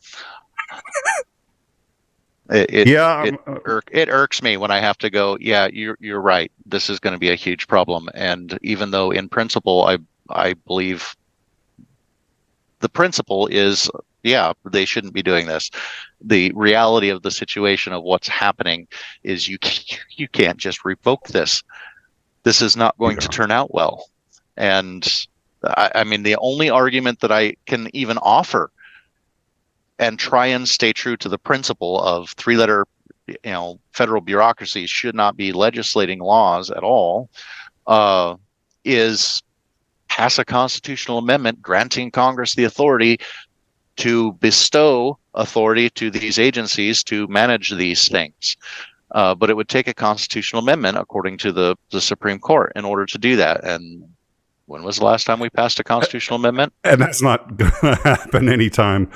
It irks me when I have to go, yeah, you're right. This is going to be a huge problem. And even though in principle, I believe the principle is, yeah, they shouldn't be doing this. The reality of the situation of what's happening is you can't just revoke this. This is not going to turn out well. And I mean, the only argument that I can even offer and try and stay true to the principle of three-letter, federal bureaucracies should not be legislating laws at all, is pass a constitutional amendment granting Congress the authority to bestow authority to these agencies to manage these things. But it would take a constitutional amendment, according to the Supreme Court, in order to do that. And when was the last time we passed a constitutional amendment? And that's not going to happen anytime.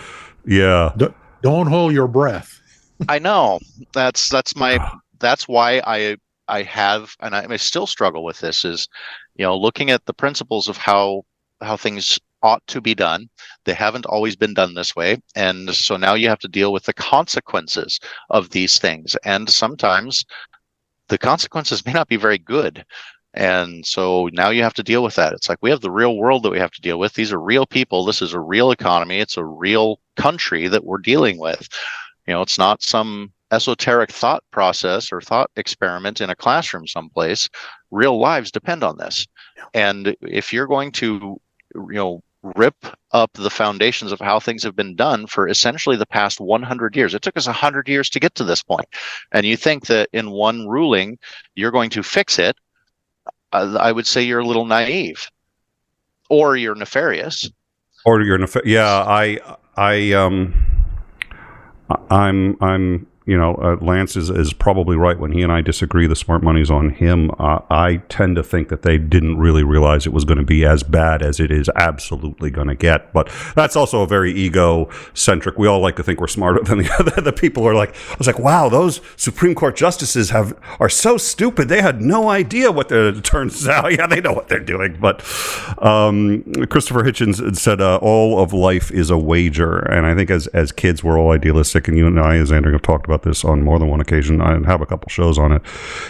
Yeah. Don't hold your breath. I know. That's why I have, and I still struggle with this, is, looking at the principles of how things ought to be done. They haven't always been done this way. And so now you have to deal with the consequences of these things. And sometimes the consequences may not be very good. And so now you have to deal with that. It's like we have the real world that we have to deal with. These are real people. This is a real economy. It's a real country that we're dealing with. It's not some esoteric thought process or thought experiment in a classroom someplace. Real lives depend on this. Yeah. And if you're going to, rip up the foundations of how things have been done for essentially the past 100 years. It took us 100 years to get to this point. And you think that in one ruling, you're going to fix it. I would say you're a little naive, or you're nefarious. Yeah, I'm Lance is probably right. When he and I disagree, the smart money's on him. I tend to think that they didn't really realize it was going to be as bad as it is absolutely going to get. But that's also a very ego-centric. We all like to think we're smarter than the people who are like, I was like, wow, those Supreme Court justices are so stupid. They had no idea what it turns out. Yeah, they know what they're doing. But Christopher Hitchens said, all of life is a wager. And I think as kids, we're all idealistic. And you and I, as Andrew, have talked about this on more than one occasion. I have a couple shows on it.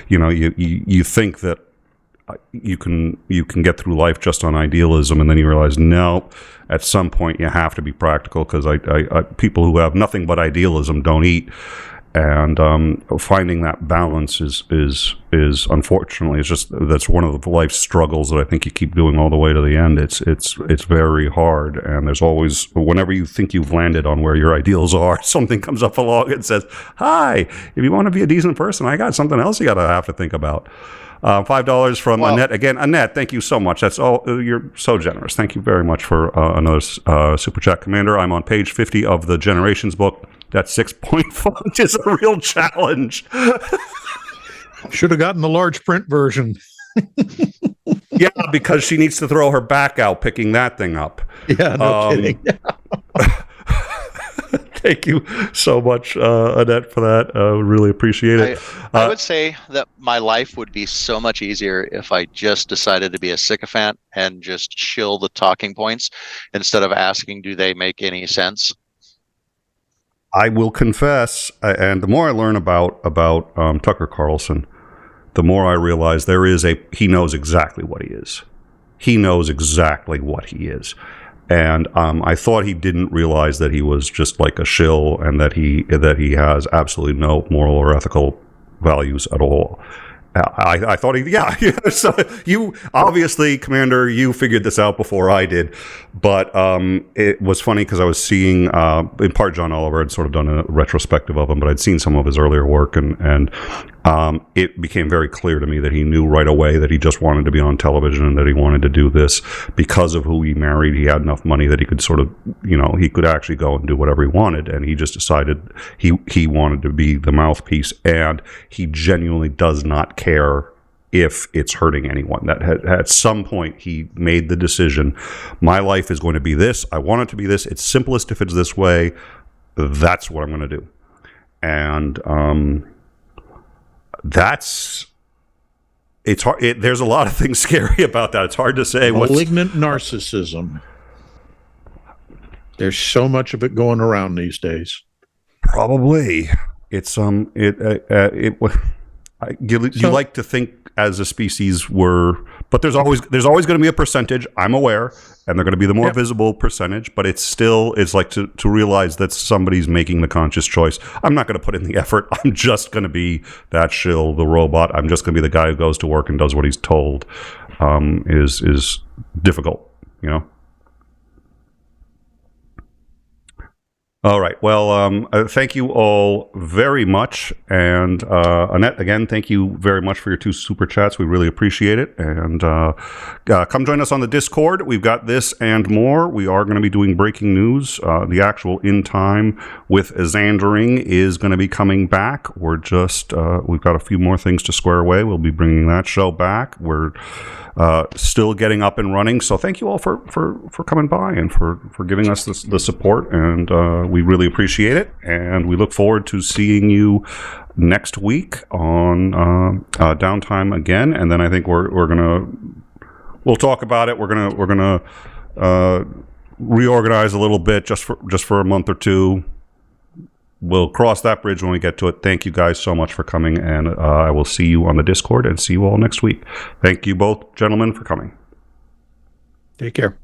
You think that you can get through life just on idealism, and then you realize no, at some point you have to be practical, because people who have nothing but idealism don't eat. And finding that balance is unfortunately, it's just, that's one of the life struggles that I think you keep doing all the way to the end. It's very hard, and there's always, whenever you think you've landed on where your ideals are, something comes up along and says, "Hi, if you want to be a decent person, I got something else you got to have to think about." $5 from Annette. Again, Annette, thank you so much. That's all. You're so generous. Thank you very much for another Super Chat, Commander. I'm on page 50 of the Generations book. That 6-point font is a real challenge. Should have gotten the large print version. Yeah, because she needs to throw her back out picking that thing up. Yeah, no kidding. Thank you so much, Annette, for that. Really appreciate it. I would say that my life would be so much easier if I just decided to be a sycophant and just shill the talking points instead of asking, do they make any sense? I will confess, and the more I learn about Tucker Carlson, the more I realize he knows exactly what he is. He knows exactly what he is. And I thought he didn't realize that he was just like a shill, and that he has absolutely no moral or ethical values at all. I thought so you obviously, Commander, you figured this out before I did, but it was funny because I was seeing in part John Oliver had sort of done a retrospective of him, but I'd seen some of his earlier work, and it became very clear to me that he knew right away that he just wanted to be on television and that he wanted to do this because of who he married. He had enough money that he could sort of, he could actually go and do whatever he wanted, and he just decided he wanted to be the mouthpiece, and he genuinely does not care if it's hurting anyone. That at some point he made the decision, my life is going to be this, I want it to be this, it's simplest if it's this way, that's what I'm going to do. And it's hard. There's a lot of things scary about that. It's hard to say. Malignant narcissism. There's so much of it going around these days. Probably. It's you like to think as a species but there's always going to be a percentage, I'm aware, and they're going to be the more visible percentage, but it's like to realize that somebody's making the conscious choice. I'm not going to put in the effort. I'm just going to be that shill, the robot. I'm just going to be the guy who goes to work and does what he's told. Is difficult, All right. Well, thank you all very much. And Annette, again, thank you very much for your 2 super chats. We really appreciate it. And come join us on the Discord. We've got this and more. We are going to be doing breaking news. The actual In Time with Isandring is going to be coming back. We're just, we've got a few more things to square away. We'll be bringing that show back. We're still getting up and running. So thank you all for coming by and for giving us the support. And we really appreciate it, and we look forward to seeing you next week on Downtime again. And then I think we'll talk about it. We're gonna reorganize a little bit just for a month or two. We'll cross that bridge when we get to it. Thank you guys so much for coming, and I will see you on the Discord and see you all next week. Thank you both, gentlemen, for coming. Take care.